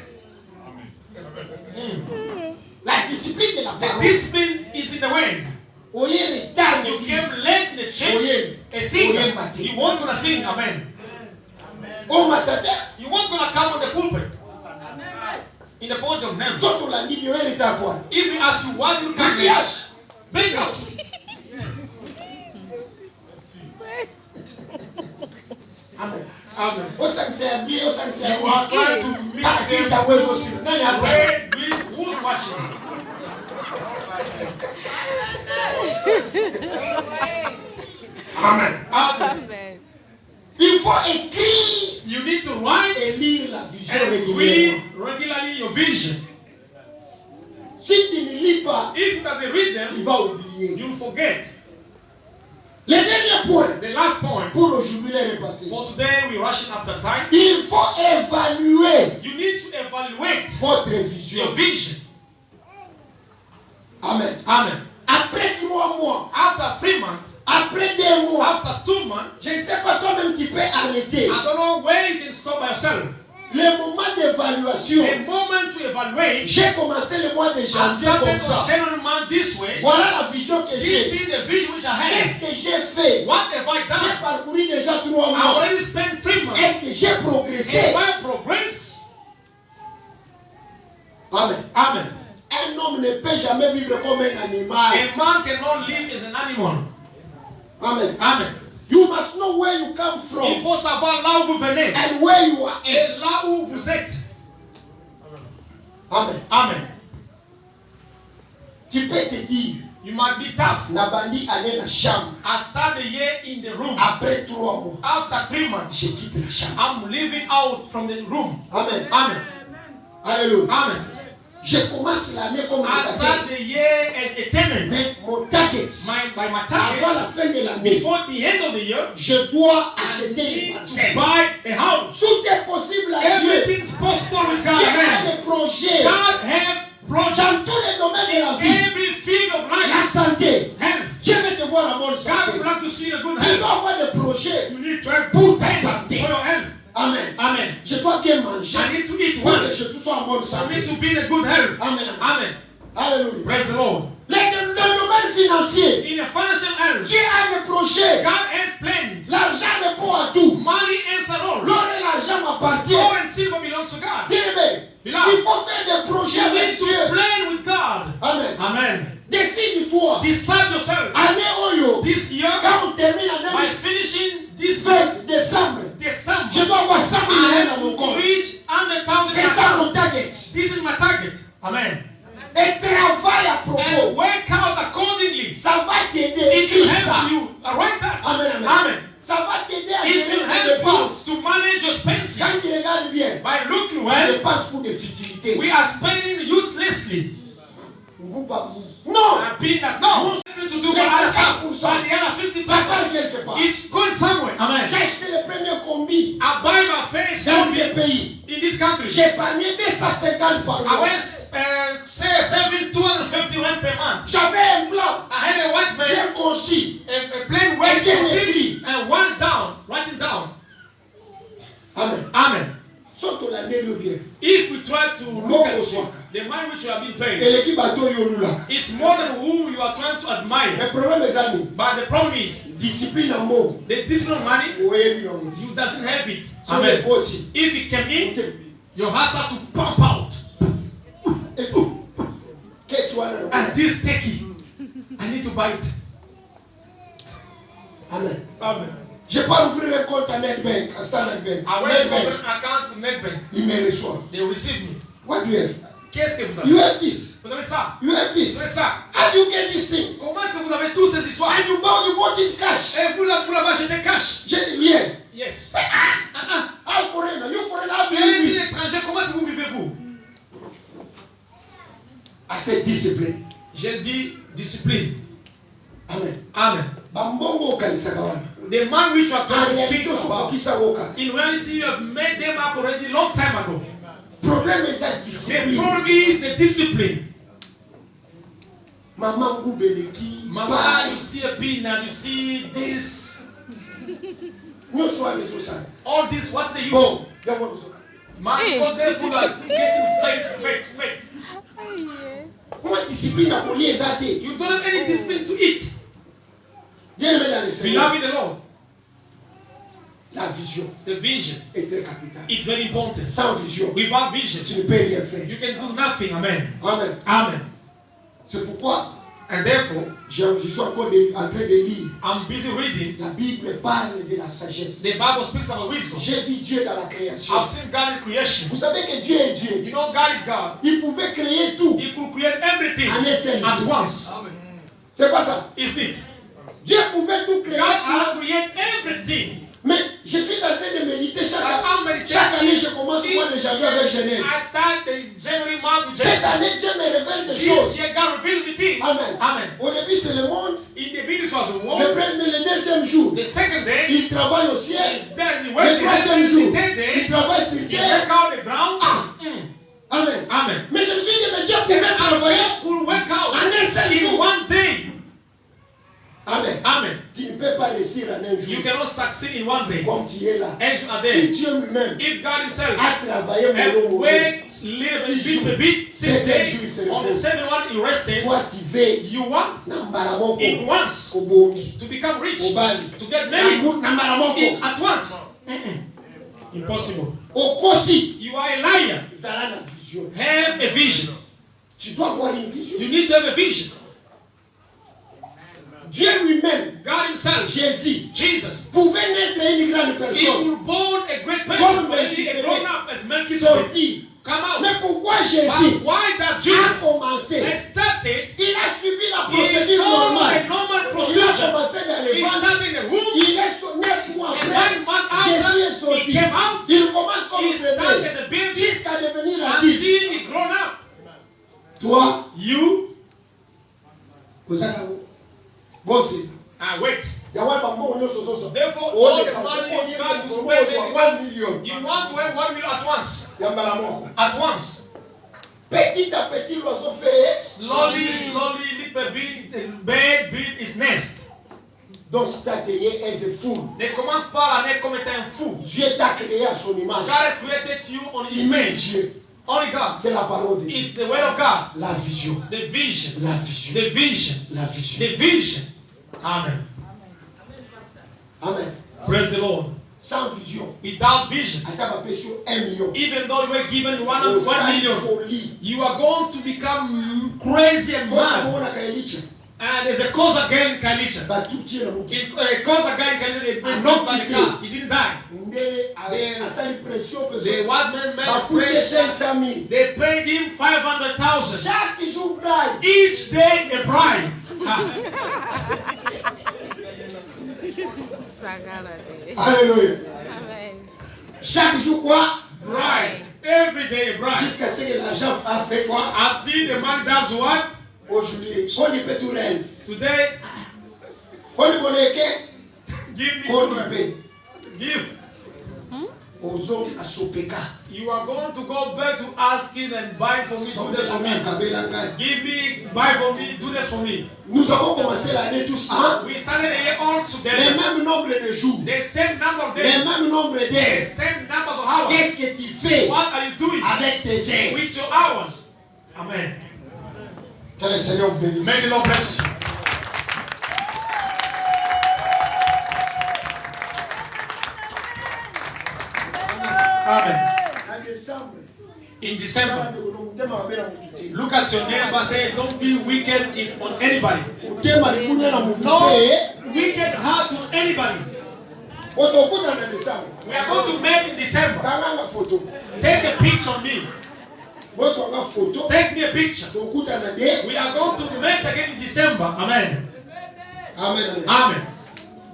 La discipline de la The parole. discipline is in the wind. Oye retard You l'église. came late in the church. A singer. You weren't going to sing. Amen. Oh matata. You weren't going to come on the pulpit. In the podium. Never. Soto la ndibi oye retard kwa. If we ask you why you come here, Maquillage. makeups. Amen. You are trying to mix them. Wait, who's watching? Amen. Amen. Il faut écrire You need to write et lire la vision and régulièrement. read regularly your vision. Si tu ne lis pas, If you doesn't read tu them, vas oublier. you'll forget. Le dernier point, The last point. pour aujourd'hui les repasser. For today, we're rushing after time. Il faut évaluer You need to evaluate votre your vision. vision. Amen. Amen. Après 3 mois, After 3 months, après 2 mois, after 2 months, je ne sais pas toi-même tu peux arrêter. I don't know where you can stop by yourself. Le moment d'évaluation, A moment to evaluate. j'ai commencé le mois de I janvier started comme ça. on January month this way. Voilà la vision que This j'ai. is the vision which I had. Qu'est-ce que j'ai fait? What have I J'ai done? parcouru déjà 3 I mois. already spent 3 months. Est-ce que j'ai progressé? If I progress, Amen. amen. Un homme ne peut jamais vivre comme un animal. A man cannot live as an animal. Amen. Amen. You must know where you come Il from faut savoir là où vous venez and where you are et at. là où vous êtes. Amen. Amen. Tu peux te dire, You might be tough. Nabandi allait la chambre. I start the year in the room. Après 3 mois, After 3 months, je quitte la chambre. I'm leaving out from the room. Amen. Amen. Alléluia. Amen. Je commence l'année comme I un start target. the year as a tenant. Mais mon target, By my avant target, la fin de l'année, before the end of the year, je dois I acheter une need to parcelle. buy a house. Tout est possible à Dieu. Everything's possible with God. Dieu a Amen. des projets God have projects dans tous les domaines de la in vie. every field of La life. santé. Health. Dieu veut te voir la bonne God santé. would like to see the good Tu health. dois avoir des projets. You need to have Pour ta plans santé. for your health. Amen. Amen. Je dois bien manger. I need to eat Pour well. que je sois en bonne For me santé. to be in a good health. Amen. Amen. Alléluia. Praise the Lord. Le domaine financier. In a financial health, Dieu a des projets. God has planned. L'argent n'est pas à tout. Money answers all. L'or et l'argent m'appartiennent. Gold and silver belongs to God. Bien aimé, Beloved, il faut faire des projets you avec need to Dieu. plan with God. Amen. Amen. Décide-toi. Decide yourself. Année Oyo, This year, quand on termine by l'année finishing this 20 décembre, je December, dois avoir 100 000 I dans mon have compte. to reach 100,000. C'est ça mon target. This is my target. Amen. Et travaille à And propos. work out accordingly. Ça va t'aider. It will Écris ça. help you. Write that. Amen, amen. Amen. Ça va t'aider à It gérer will tes help dépenses. you to manage your Quand expenses. tu regardes bien, By looking tu well, dépenses pour des futilités. we are spending uselessly. Non. And being that no, to do what I have. But the other Ça va 50%, quelque part. it's going somewhere. Amen. J'ai acheté le premier combi I buy my first dans coffee ce pays. in this country. J'ai épargné 250 par I mois. was saving 251 per month. J'avais un plan I had a white man, bien conçu. a plain white Et bien conceived, écrit. and one down, writing down. Amen. Amen. Surtout l'année de bien. If we try to look More at was you, work. the man which you have been Et paid, l'équipe bateau Yolula. it's more than whom you are trying to admire. Le problème, mes amis, But the problem is, discipline en mots. the discipline money, Vous voyez, lui, on you doesn't have it. sur les Amen. côtes. If it came in, your heart has to pump out. Que tu as dans le And this sticky, I need to buy it. Amen. Amen. Je peux ouvrir un compte à Nedbank, à Standard Bank. I went to open Nedbank, an account to Nedbank. il me reçoit. They receive me. What do you have? Qu'est-ce que vous You avez? have this. Vous avez ça. You have Vous this. avez ça. How do you get these things? Comment est-ce que vous avez tous ces histoires? And you bought it cash. Et vous l'avez acheté cash? J'ai dit, yeah. Yes. I'm foreigner. You foreigner. How do Tu you es ici live? l'étranger, comment est-ce que vous vivez-vous? I said discipline. J'ai dit discipline. Amen. Amen. Bambongo kanisa kawana. The man which you are En trying to réalité, think about, usipokisa woka. in reality you have made them up already long time ago. Problème est la The discipline. problem is the discipline. Maman ngubeleki. Mama, you see a pin and you see this. Nyoso alezo sana. All this, what's the use? Bon, yango kuzoka. Man, because they food are getting fat. Moi discipline na kolie ezate. You don't have any discipline to eat. Bien aimé dans le Seigneur. Beloved the Lord, La vision the vision, est très capitale. it's very important. Sans vision, Without tu vision, ne peux rien faire. you can do nothing. Amen. Amen. Amen. C'est pourquoi And therefore, je suis encore en train de lire. I'm busy reading. La Bible parle de la sagesse. The Bible speaks about wisdom. J'ai vu Dieu dans la création. I've seen God in creation. Vous savez que Dieu est Dieu. You know God is God. Il pouvait créer tout He could create everything en un seul at jour. once. C'est pas ça. Is it? Dieu pouvait tout créer. God could create everything. Mais je suis en train de méditer I'm meditating. chaque année. Je commence au mois de janvier avec Genèse. I start the January month with Cette Genesis. année, Dieu me révèle des This choses. year God revealed me things. Amen. Amen. Au début, c'est le monde. In the beginning it was the Le world. premier, le deuxième jour, The second day, il travaille au ciel. then he Le went to troisième the jour, third il day, travaille sur he terre. worked out the ground. Amen. Amen. Mais je me suis dit, mais Dieu And pouvait travailler. God could work out En un seul in jour. one day. Amen. Amen. Tu ne peux pas réussir en un You jour cannot succeed in one day. comme tu es là. As you are Si there. Dieu lui-même If God himself a travaillé mon and nom, wait, live and beat the beat, 6 days, on the seventh one he rested, toi tu veux you want na mbaramoko in once kobongi to become rich, obali to get married na mbaramoko at once. Impossible. okosi You are a liar. zala na vision. Have a vision. Tu dois avoir une vision. You need to have a vision. Dieu lui-même, God himself, Jésus, Jesus, pouvait naître une grande he personne, will born a great Comme person, but he Melchizedek. is grown up as Melchizedek. sortir. Come out. Mais pourquoi But Jésus why does a Jesus commencé? started? Il a suivi la He procédure followed normale. the normal Il a procedure. commencé dans les He ventres. started in the womb. Il est 9 mois And après. 1 month Jésus est after, sorti. he came out. Il commence comme He started bébé as a baby jusqu'à devenir until adulte. he grown up. Toi, You kozaka bosi. wait. Yawa bango nyonso zozo. Therefore, Oh, all les the money passeports, God will bango spend, 1 million. you want to have 1 million at once. Yambala moko. At once. Petit à petit, l'oiseau fait. Slowly, slowly, little bit, the bird build its nest. Donc, c'est atelier est fou. Ne commence pas l'année comme étant un fou. Dieu t'a créé à son image. God created you on his Image image. Dieu. Only God. C'est la parole de Dieu. It's the word of God. La vision. The vision. La vision. The vision. La vision. The vision. Amen. Amen. Praise the Lord. Sans vision. Without vision, Ata bape sur 1 million. even though you were given 1 Osali million, folie. you are going to become crazy and Kosa mad. mwana kaelicha. And there's a cause again in Kalisha. Batutie na mutu. A cause again in Kalisha, they knocked by the car. He didn't die. Ndele asali pression The personne. white man made Bafute praise. 500,000. They paid him 500,000. Chaque jour braille. Each day a bride. Alléluia. Amen. Chaque jour quoi? Bride. Every day a bride. Jusqu'à ce que l'argent a fait quoi? Until the man does what? Aujourd'hui, on y peut tout reine. Today, On y connaît give me qu'on two. y peut. Give. Ozo asopeka. You are going to go back to asking and buy for me, do Sonde this for sonde me. kabela ngai. Give me, buy for me, do this for me. Nous avons commencé l'année tous hein? We started a year all Les together. mêmes nombres de jours. The same number of Les days. mêmes nombres The d'heures. same numbers of hours. Qu'est-ce que tu fais What are you doing avec tes heures? with your hours? Amen. Que le Seigneur vous bénisse. May the Lord bless you. Amen. En décembre, In December, look at your neighbor, say, don't be wicked on anybody. Mutema likunya na mutu No te. wicked heart to anybody. Otokuta na décembre. We are going to make in December. Kanga photo. Take a picture of me. Boso nga photo. Take me a picture. Tokuta na de. We are going to make again in December. Amen. Amen. Amen. Amen.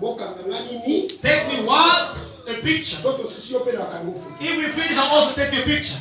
Bokanga ngani ni. Take me what? A picture. Soto sisi yope na kango photo. If we finish, I'll also take you a picture.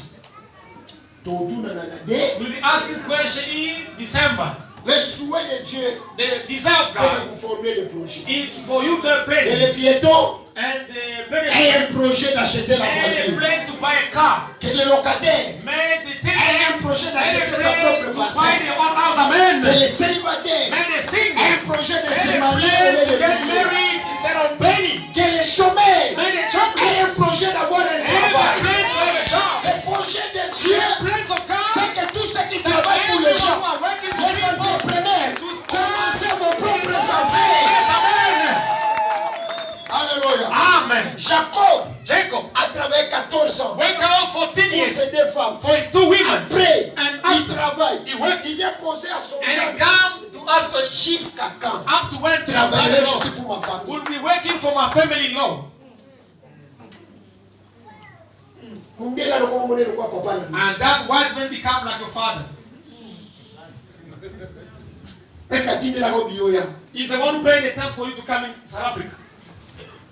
Totuna na de. We'll be asking question in December. Le souhait de Dieu, The desire of c'est de God vous former le projet. is for you to have Et plan. les piétons And the aient benefit. un projet d'acheter la And a voiture. plan to buy a car. Que les locataires Made the aient tenant. un projet And a d'acheter sa plan propre to buy parcelle. their own house. Que Amen. les célibataires And a aient single. un projet de se And a marier plan et to de get vivre. married instead of paying. Que les chômeurs And a aient jobless. un projet d'avoir un And a travail. plan to have a job. Le projet de Dieu, Plans of God. c'est que tous ceux qui travaillent pour les gens, Everyone who are working for les people. entrepreneurs, To start. commencez vos propres Yes, affaires. amen. Alléluia. Amen. Jacob Jacob a travaillé 14 ans went out 14 pour years ses deux femmes. for his 2 women. Après, And il after, travaille. he worked. Il vient poser à son And he jardin came to ask to Jusqu'à quand up to when travaillerai je suis pour ma famille? will be working for my family-in-law. And And that white man become like your father. He's the one who paid the tax for you to come in South Africa.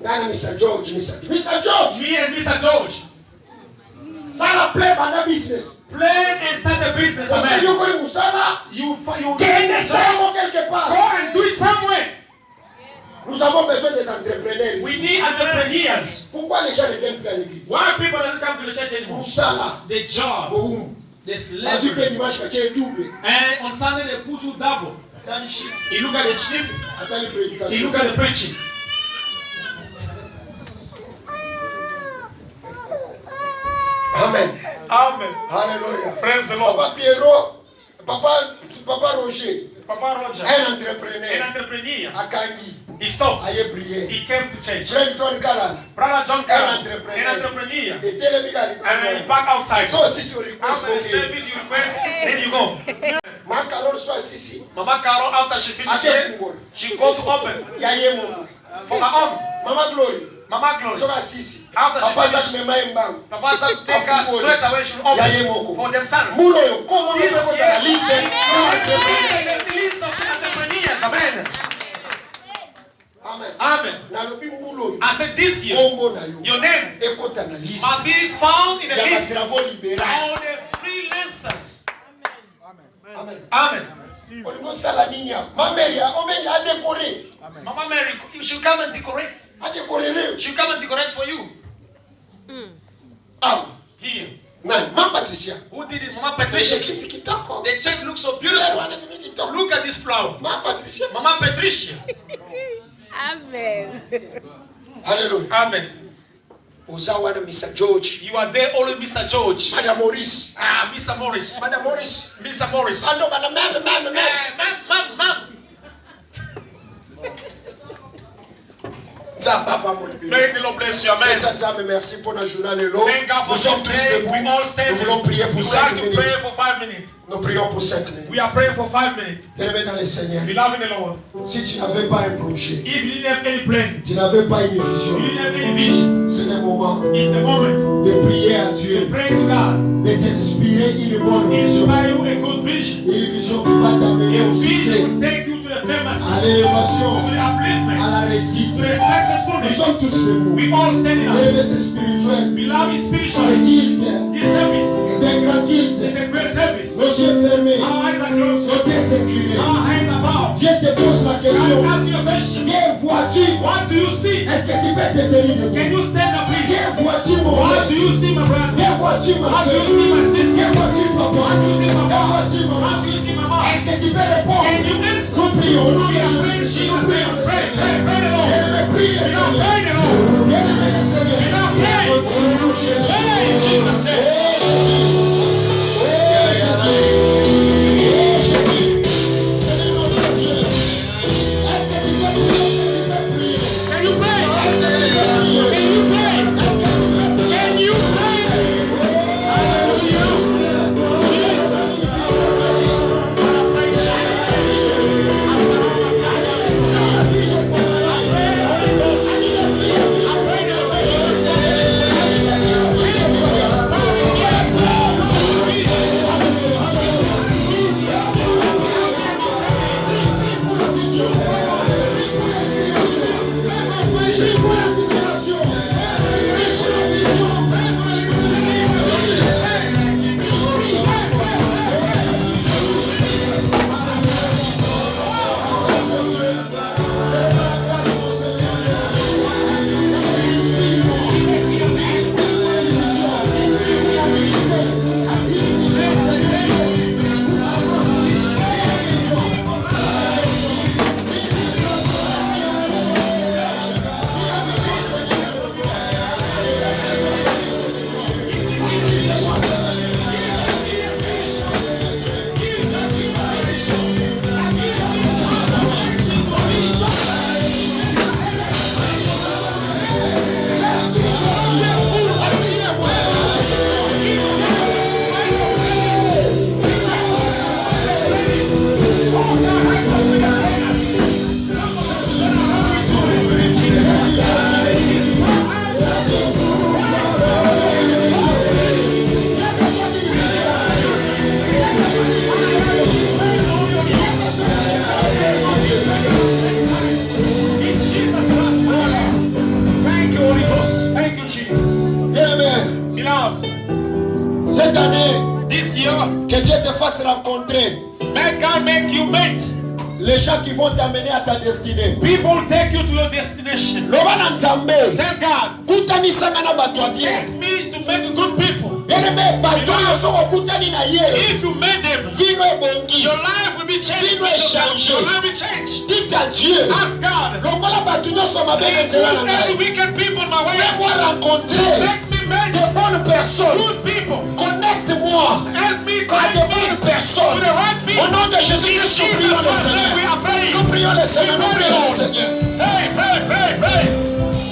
Mr. George. Mr. George. Me and Mr. George. Sarah play by the business. Play and start a business. Amen. You go and do it somewhere. Nous avons besoin des entrepreneurs. We need entrepreneurs. Pourquoi les gens ne viennent plus à l'église? Why people don't come to the church anymore? The job. The slavery. And on Sunday they put you double. You look at the shift. You look at the preaching. Amen. Amen. Hallelujah. Praise the Lord. Papa Pierrot, Papa Roger. Papa Roger. Un entrepreneur. An entrepreneur. À Kangi. He stopped. Aïe prier. He came to church. Frère John Kalan. Brother John Kalan. Un entrepreneur. Et then back outside. So si you request. After the service you request, then you go. Mama Carol soit ici. Mama Carol after she finished, she go to open. Yaye mon. For her own. Mama Glory. Mama Glory. So ici. After she Papa finished, Zach me mai mbang. Papa Zach take her straight away. She open for themselves. Mulo yo. Comment on peut la liste? The list of entrepreneurs. Amen. Amen. Amen. I said this year, your name must be found in the list of the freelancers. Amen. Amen. Amen. Mama Mary, you should come and decorate. She should come and decorate for you. Here. Mama Patricia. Who did it? Mama Patricia. The church looks so beautiful. Look at this flower. Mama Patricia. Amen. Hallelujah. Amen. Mr. George. You are there only, Mr. George. Madam Maurice. Mr. Morris. Madam Maurice. Mr. Morris. Ma'am. May the Lord bless you. Amen. Merci pour la journée de l'eau. Thank God for Nous sommes this tous day. debout. We all stand. Nous voulons prier pour We 5 have to pray minutes. for 5 minutes. Nous prions pour 5 minutes. We are praying for 5 minutes. Bien-aimé dans le Seigneur. Beloved in the Lord. Si tu n'avais pas un projet, If you didn't have any plan, tu n'avais pas une you vision, didn't have any vision, c'est le moment it's the moment de prier à to Dieu, pray to God. de t'inspirer une bonne vision. Inspire you a good vision. Une vision qui va t'amener A au succès, vision will take you to the famous, à to l'élévation, the à upliftment, la réussite. to the Nous sommes successfulness. tous debout. We all standing up. L'élevé, c'est spirituel. Beloved C'est spiritually, guide. this service C'est un grand guide. is a great service. Nos yeux fermés, Our eyes are closed. nos têtes inclinées. Our hands are bowed. Dieu te pose la God question. ask you a question. Que vois-tu? What do you see? Est-ce que tu peux te tenir Can debout? you stand up, Que please? vois-tu, mon What frère? do you see, my brother? Que vois-tu, ma What do soeur? you see, my sister? Que vois-tu, papa? What do you see, my Que mom? vois-tu, maman? What do you see, my mom? Est-ce que tu peux répondre? Can you answer? Nous prions au nom de We are praying, Jésus. Jesus' Nous prions. name. Pray the Lord. Bien-aimé, prie le We are Seigneur. praying the Lord. Bien-aimé, le Seigneur. We are praying. Au nom de Jésus. Pray in Jesus' name. Can you pray? Can you pray? Can you pray? Hallelujah. Jesus. Father, pray in Jesus' name. fasse rencontrer Let God make you meet les gens qui vont t'amener à ta destinée. people, take you to your destination. Loba na Nzambe, Tell God, kutanisanga na bato ya bien. take me to make good people. Bien-aimé, bato oyo soko okutani na ye, If you made them, vino ebongi. your life will be changed. Vino échangé. Your life will change. Dites à Dieu, Ask God. lokola bato nyonso mabe na nzela na Every ngai, wicked people my way. fais-moi rencontrer Make me meet de bonnes personnes. good people. Connecte-moi Help me à de connect bonnes me to personnes. the right Au people. nom de Jésus-Christ, nous prions le Seigneur. Nous prions le Seigneur, nous prions le Seigneur. Pray, pray, pray, pray.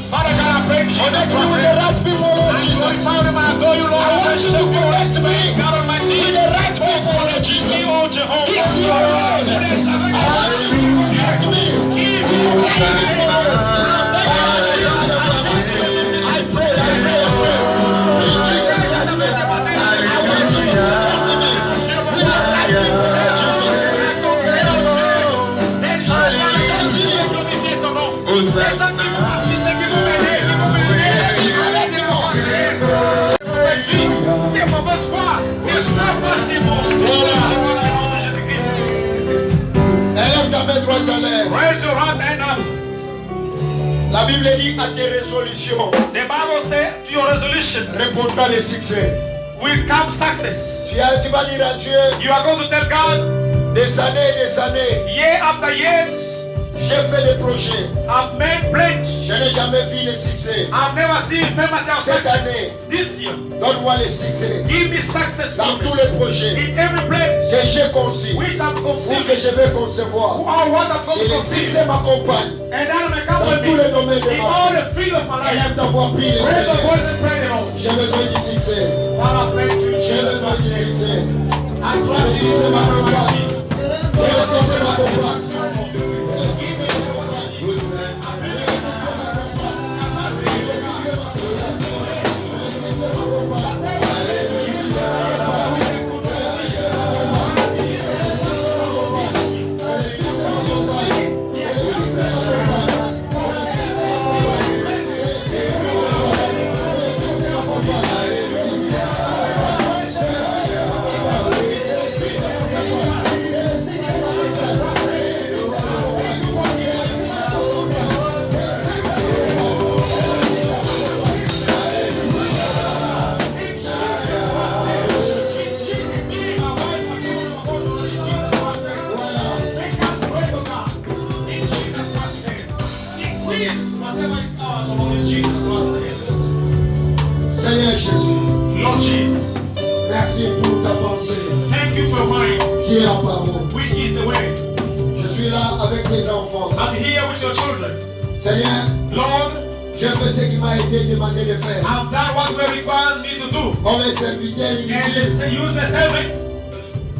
Father God, I pray in Jesus' Connect me with name. the right people, Lord I Jesus. glorify you, I adore you, Lord. I want you to connect me God Almighty. with the right people, Lord Jesus. Me, oh Jehovah. This year, Lord, I want you to connect me with the right people, Lord. I pray. In Jesus Christ's name, I want you to connect me with the right people, Lord Jesus. Élève ta main droite en l'air. Raise your right hand up. La Bible dit à tes résolutions The Bible says to your resolution répondra le succès. will come success. Tu vas dire à Dieu You are going to tell God, des années, year after years, j'ai fait des projets. I've made pledge. Je n'ai jamais vu le succès. I've never seen famous Cette success. année. This year, Donne-moi le succès give me success dans tous les projets in every pledge que j'ai conçus which I'm ou que conceiving. je vais concevoir. Or what I'm going Et to le conceive. succès m'accompagne. And that will come Dans with tous les me domaines de in ma all vie. the field of my life. Élève ta voix, prie le Raise your Seigneur. voice and pray the Lord. J'ai besoin du succès. Father, thank you, J'ai Jesus. besoin du succès. I Le trust you, succès m'accompagne. Almighty. Le succès m'accompagne. Seigneur Jésus, Lord Jesus, merci pour ta pensée thank you for mine, qui est la parole. which is the way. Je suis là avec tes enfants. I'm here with your children. Seigneur, Lord, j'ai fait ce qui m'a été demandé de faire. I've done what you require me to do. Comme un serviteur And inutile, use the servant.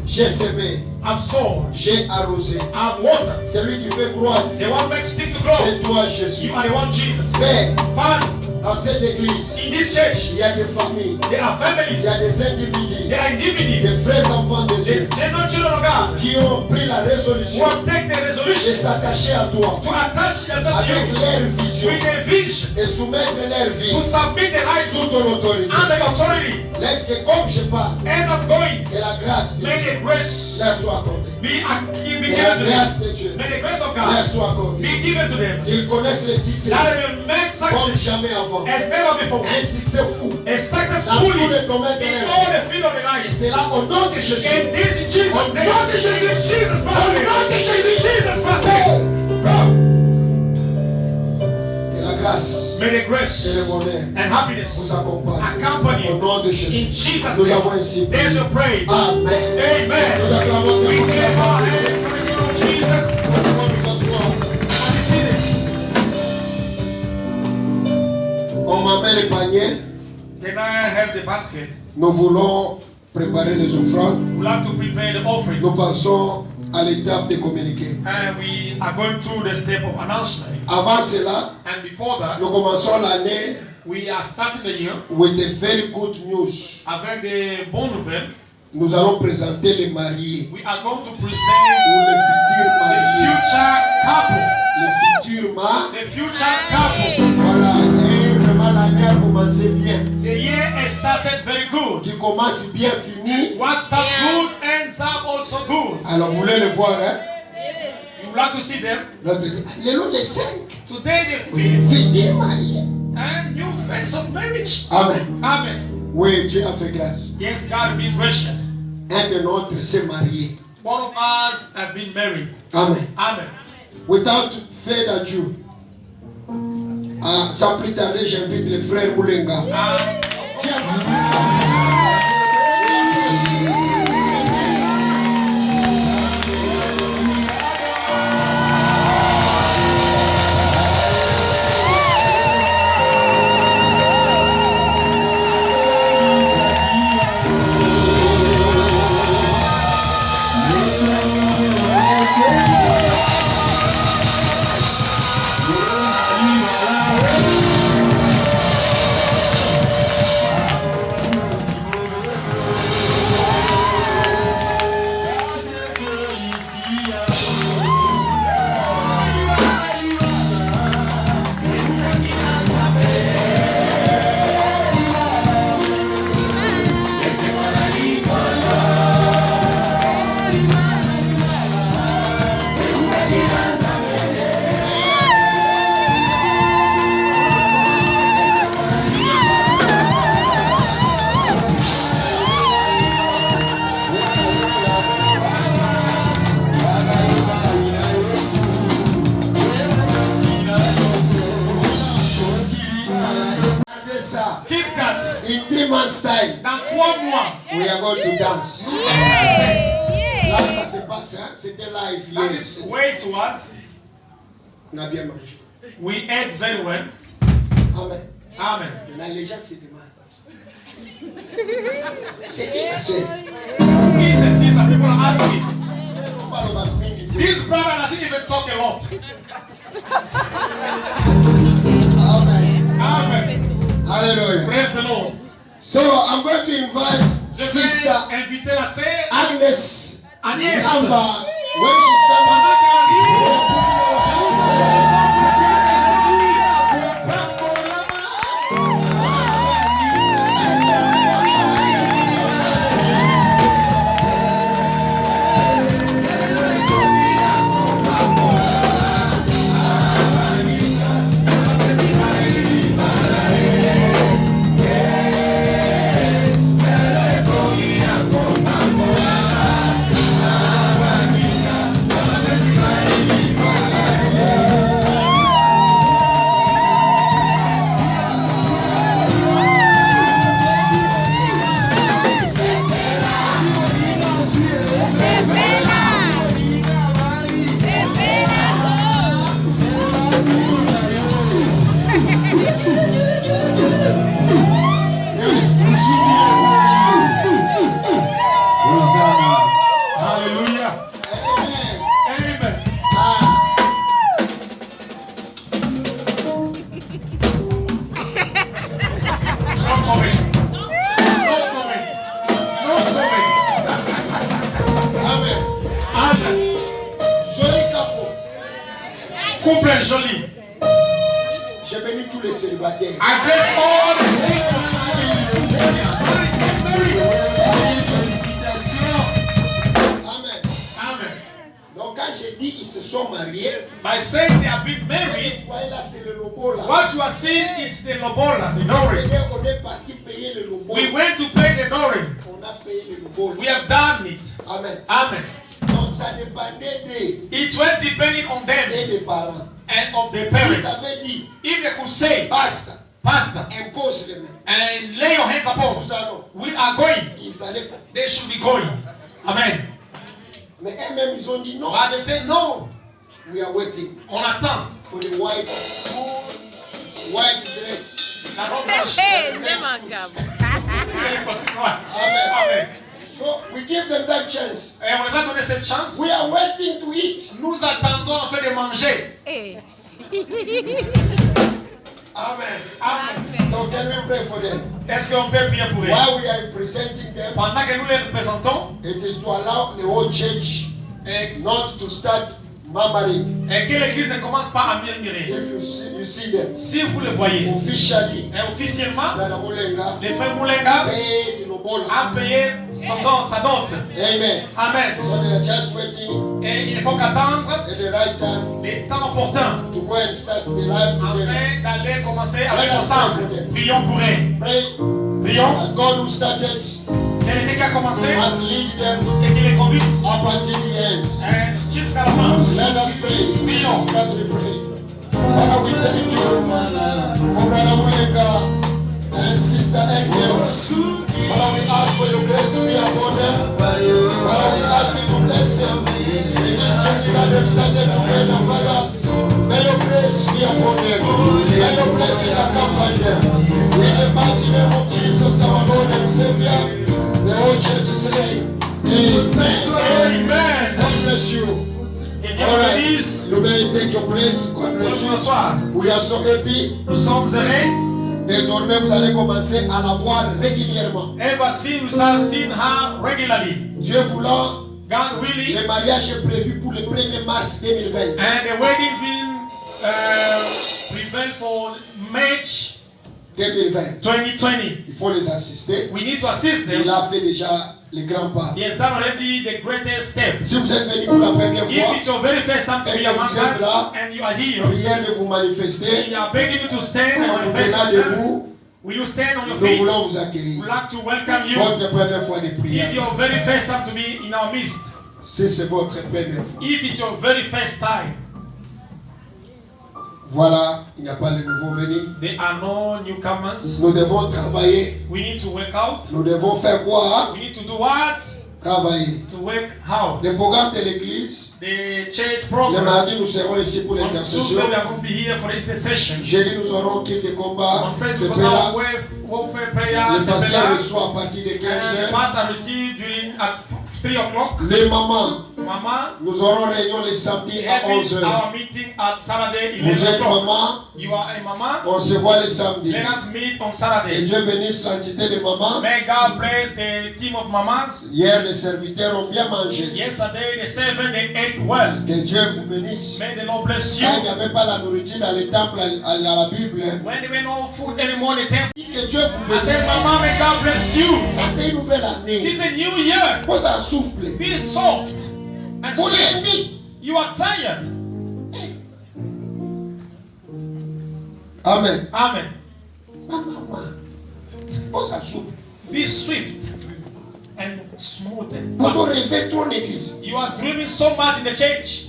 j'ai semé, I've sown. j'ai arrosé. I've watered. Celui qui fait croître, The one makes stick to grow. c'est toi Jésus. You are the one Jesus. Père, Father, dans cette église, in this church, il y a des familles, there are il families, y a des individus, there are des individuals, vrais enfants de the Dieu genuine children of God, qui ont pris la who résolution have taken the de resolution s'attacher à toi to attach themselves to avec you leur vision with a vision et soumettre leur vie to submit their lives sous ton autorité. under your authority. Laisse que comme je pars, As I'm going, que la grâce de may Dieu the grace leur soit accordée. be Que given la to them. grâce de Dieu May the grace of leur God soit accordée. be given to them. Qu'ils connaissent le succès That they will make comme success jamais avant. as never before. Un succès fou A success dans tous fully les domaines de in leur all vie. the field of the Et life. c'est là au nom de Jésus. And this in Jesus' Au name. nom de Jésus. In Jesus' Au nom de name. Jésus. In Jesus' name. Que la grâce May the et grace le bonheur and happiness vous accompagnent. accompany Au you. nom de In Jésus. Jesus' Nous name. avons ainsi There's prié. your praise. Amen. Amen. Nous acclamons We Dieu. give our hands to Jesus. Nous pouvons nous asseoir. And receive it. On m'amène le panier. Can I have the basket? Nous voulons préparer les offrandes. We'd like to prepare the offering. Nous passons à l'étape de communiquer. And we are going through the step of announcement. Avant cela, And before that, nous commençons l'année we are starting the year with a very good news. avec des bonnes nouvelles. Nous allons présenter les mariés We are going to ou present les futurs the mariés. future couple. Les futurs mariés. The future couple. Voilà, et vraiment l'année a commencé bien. The year has started very good. Qui commence bien, finit. What starts Yeah. good ends up Alors vous voulez le voir, hein? You would like to see them? Le long des 5. Today the fifth Fidèle marié. and new phase of marriage. Amen. Amen. Oui, Dieu a fait grâce. Yes, God been gracious. Un de nôtres s'est marié. One of us have been married. Amen. Amen. Without further ado, sans plus tarder, j'invite le frère Moulenga. Keep that. In 3 months' time, Dans 3 mois, we are going to dance. Yeah. Là, ça se passe, hein? C'était live that hier. is way to us. On a bien mangé. We ate very well. Amen. Amen. Maintenant, les gens se demandent. C'est qui la sœur? He's a sister. People are asking. On parle au Bakomingi. This brother doesn't even talk a lot. Amen. Amen. Hallelujah. Praise the Lord. So, I'm going to invite Je Sister vais inviter la sœur Agnes Agnès. Amba when she's coming. Pendant qu'elle Hallelujah. Amen. No comment. No comment. No comment. Amen. Amen. Joli capot. Couple joli. Je bénis tous les célibataires. I bless all the singles. Amen. Amen. Donc quand je dis ils se sont mariés, By saying they have been married, vous voyez là c'est le lobo là. what you are seeing is the lobola, the Parce que dowry. on est parti payer le lobo. We went to pay the dowry. On a payé le lobo. We have done it. Amen. Amen. Donc ça dépendait des It went depending on them et des parents. and of the S'ils parents. avaient dit If they could say, basta, Pastor, impose les mains. and lay your hands upon Nous us, allons. we are going. Ils allaient pas. They should be going. Amen. Mais eux-mêmes ils ont dit non. But they say, no, We are waiting on attend. for the white dress. La robe blanche. Hey, Nemaka. Amen. So we give them that chance. Et on les a donné cette chance. We are waiting to eat. Nous attendons en fait de manger. Hey. Amen. Amen. So can we pray for them? Est-ce qu'on peut prier pour eux? While we are presenting them, Pendant que nous les représentons, it is to allow the whole church et not to start murmuring. que l'église ne commence pas à murmurer. If you see them Si vous le voyez, officially, et officiellement, Brother Mulenga les frères Moulenga paid a payé sa dot. Amen. Amen. So they are just waiting Et il ne faut qu'attendre at the right time les temps opportuns to go and start the life together. afin d'aller commencer avec ensemble. Prions pour eux. Pray Prions. that God who started L'ennemi qui a commencé must lead them et qui les conduise up until the end. jusqu'à la fin. Let us pray. Prions. Let us pray. Father, we thank you for Brother Mulenga and Sister Agnes. Father, we ask for your grace to be upon them. Father, we ask you to bless them in this journey that they've started together, Father. May your grace be upon them. May your blessing accompany them. In the mighty name of Jesus, our Lord and Savior, the whole church is saying, Amen. Amen. God bless you. Et Dieu All vous right, bénisse. you may take your place. God bless you. Bonsoir. We are so happy. Nous sommes heureux. Désormais, vous allez commencer à la voir régulièrement. Et voici, nous start seeing her regularly. Dieu voulant, God willing. le mariage est prévu pour le 1er mars 2020. And the wedding's been prepared for March 2020. 2020. Il faut les assister. We need to assist them. Il a fait déjà les grands pas. He has done already the greatest step. Si vous êtes venu pour la première If fois, it's your very first time to be among us and you are here, prière de vous manifester. we are begging you to stand on Vous your venez feet. debout. Will you stand on your Nous feet? voulons vous We'd accueillir. like to welcome you. Votre première fois de If prière. your very first time to be in our midst, Si c'est votre première fois. if it's your very first time, Voilà, il n'y a pas de nouveaux venus. there are no newcomers. Nous devons travailler. We need to work out. Nous devons faire quoi? We need to do what? Travailler. To work how? Le programme de l'église. The church Le program. mardi, nous serons ici pour On l'intercession. Tuesday we are going to be here for the intercession. Jeudi, nous aurons kill de combat. On fait C'est ce qu'on là. a warfare prayer. Le C'est pasteur là. reçoit à partir de And the 15h. pastor receive during at 3 o'clock. Les mamans, Mama, nous aurons réunion les samedis à having 11h. our meeting at Saturday Vous 11 êtes o'clock. maman, You are a mama. on se voit les samedis. Let us meet on Que Saturday. Dieu bénisse l'entité de maman. May God bless the team of mamas. Hier, les serviteurs ont bien mangé. Yesterday the servant they ate well. Que Dieu vous bénisse. May the Lord bless you. Quand il n'y avait pas la nourriture dans les temples à la Bible, When there were no food anymore in the temple, que Dieu vous I said, bénisse. Mama, may God bless you. Ça, c'est une nouvelle année. It's a new year. Pose un souffle. Be soft and Pour sweet. l'ennemi. You are tired. Amen. Amen. Maman, pose un souffle. Be swift and smooth and Vous fast. rêvez trop en église. You are dreaming so much in the church.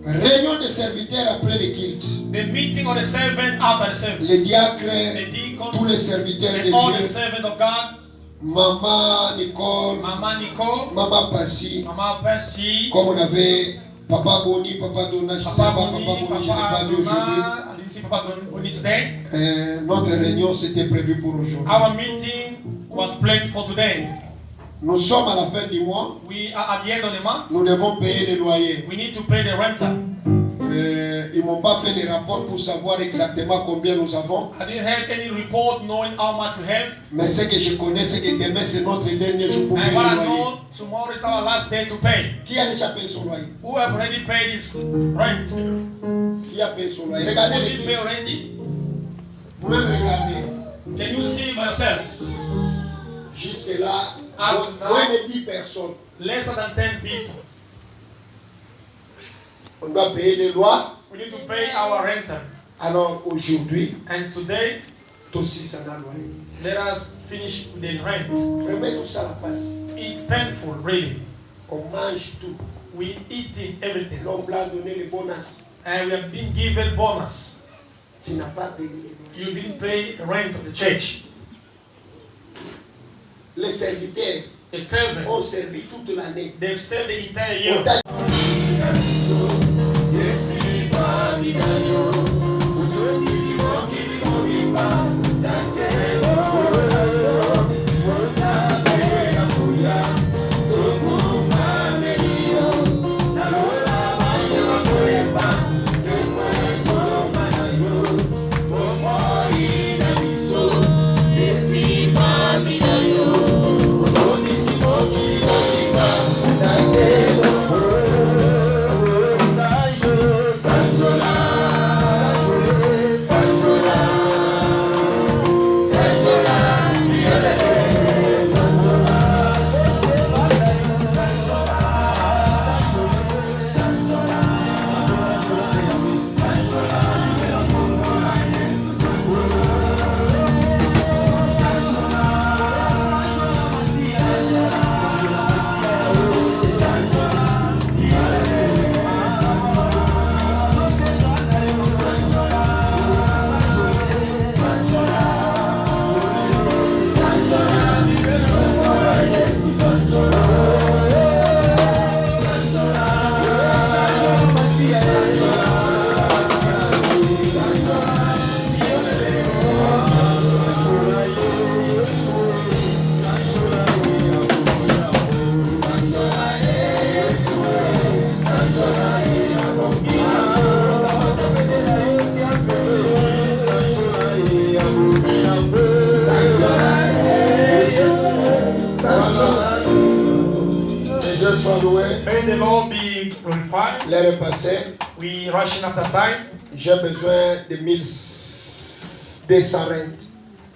Réunion des serviteurs après les cultes. The meeting of the servant after the service. Les The diacres, deacon tous les serviteurs de and all the Dieu. servants of God. Maman Nicole, Mama Nicole, Maman Passy. Mama Percy, Comme on avait Papa Boni, Papa Dona, je ne sais Papa pas, Boni, Papa Boni, je ne l'ai Papa pas vu aujourd'hui. Adona. I didn't see Papa Boni today. Notre réunion c'était prévu pour aujourd'hui. Our meeting was planned for today. Nous sommes à la fin du mois. We are at the end of the month. Nous devons payer les loyers. We need to pay the rental. Ils ne m'ont pas fait des rapports pour savoir exactement combien nous avons. I didn't have any report knowing how much we have. Mais ce que je connais, c'est que demain c'est notre dernier jour pour payer And what I le loyer. know, tomorrow is our last day to pay. Qui a déjà payé son loyer? Who have already paid his rent? Qui a payé son loyer? Who Regardez did pay l'église. already? Vous-même regardez. Can you see by yourself? Jusque-là, Out moins now. de 10 personnes. Less than 10 people. On doit payer les lois. We need to pay our rental. Alors aujourd'hui, And today, aussi ça n'a loyer. let us finish with the rent. Vraiment tout ça la passe. It's painful, really. On mange tout. We eating everything. L'homme blanc donné les bonus. And we have been given bonus. Tu n'as pas payé les loyers. You didn't pay the rent of the church. Les serviteurs The servant, ont servi toute l'année. they've served the entire On year. t'a time. L'heure est passée. We rushing after time. J'ai besoin de 1200 rand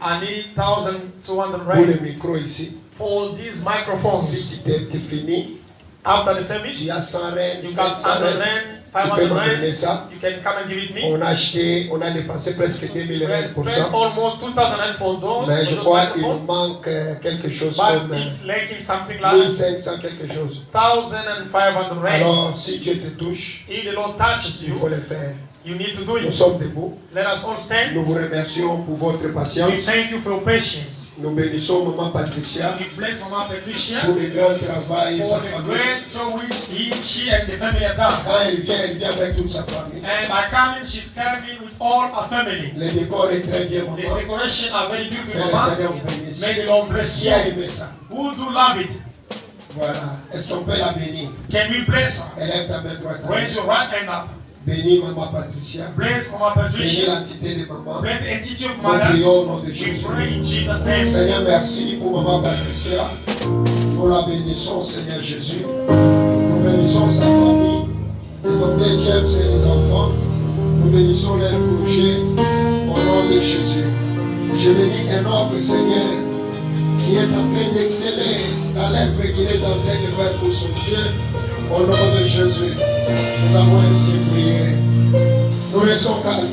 I need 1,200 pour le rand micro ici. for these microphones. Si tu finis, After the tu service, as 100 rand, you 700 got 100 rand. rand, Tu peux 500 me donner rand. ça. You can come and give it me. On a dépensé presque 2000 We rand have pour spent ça. almost 2,000 rand for those. Mais je for crois those qu'il nous microphones. manque quelque chose But comme it's lacking something like 1500 quelque chose. 1,500 rand. Alors, si Dieu te touche, If the Lord touches il faut you, le faire. you need to do Nous it. sommes debout. Let us all stand. Nous vous remercions pour votre We patience. thank you for your patience. Nous bénissons Maman Patricia We bless Mama Patricia pour le grand travail et for sa the famille. great job which she and the family have done. Quand elle vient avec toute sa famille. And by coming, she's coming with all her family. Le décor est très bien, The Maman. decoration are very beautiful, Que le Mama. Seigneur vous bénisse. May the Lord bless Qui you. a aimé ça? Who do love it? Voilà. Est-ce qu'on peut la bénir? Can we bless her? Élève ta main droite. Raise your right hand up. Bénis Maman Patricia. Bless Mama Bénis Patricia. l'entité de Maman. Bless the entity of Nous Mother. prions au nom de We Jésus. pray in Jesus' name. Seigneur, merci pour Maman Patricia. Nous la bénissons, Seigneur Jésus. Nous bénissons sa famille, le docteur James et les enfants. Nous bénissons leur projet au nom de Jésus. Je bénis Enoch, Seigneur, qui est en train d'exceller dans l'œuvre qu'il est en train de faire pour son Dieu. Au nom de Jésus, nous avons ainsi prié. Nous restons calmes.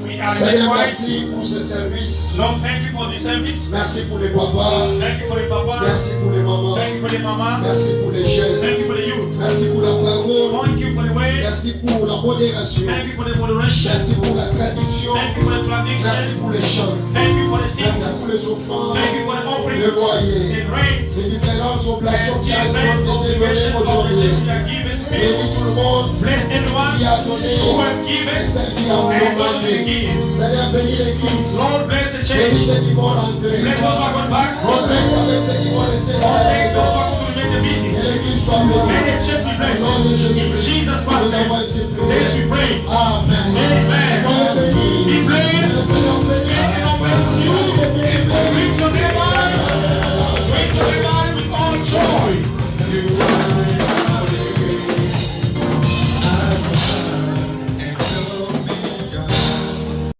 We are Seigneur, quiet. merci pour ce service. Lord, thank you for the service. Merci pour les papas. Thank you for the papa. Merci pour les mamans. Thank you for the mama. Merci pour les jeunes. Thank you for the youth. Merci pour la parole. Thank you for the way. Merci pour la modération. Thank you for the moderation. Merci pour la traduction. Thank you for the Merci tradition. pour les chants. Thank you for the Merci seats. pour les offrandes. Thank you for the Le offerings, loyer. the rent, Les différentes oblations and qui the ont event été données obligation of the aujourd'hui. church we are given. Bénis tout le monde Bless everyone qui a donné who have et given ceux qui ont and those who demandé. give. Seigneur, bénis l'église. Lord, bless the Bénis church. ceux qui vont rentrer. Bless those who are going back. Lord, bless avec ceux qui vont rester Lord, là. thank those who are going to remain the meeting. Que l'église soit May bénie. the church be Au blessed. nom de In Jésus. Jesus' Nous avons name. ainsi Yes, prié. we pray. Amen. Amen. Soyez bénis. Be blessed. Que le Seigneur bénisse.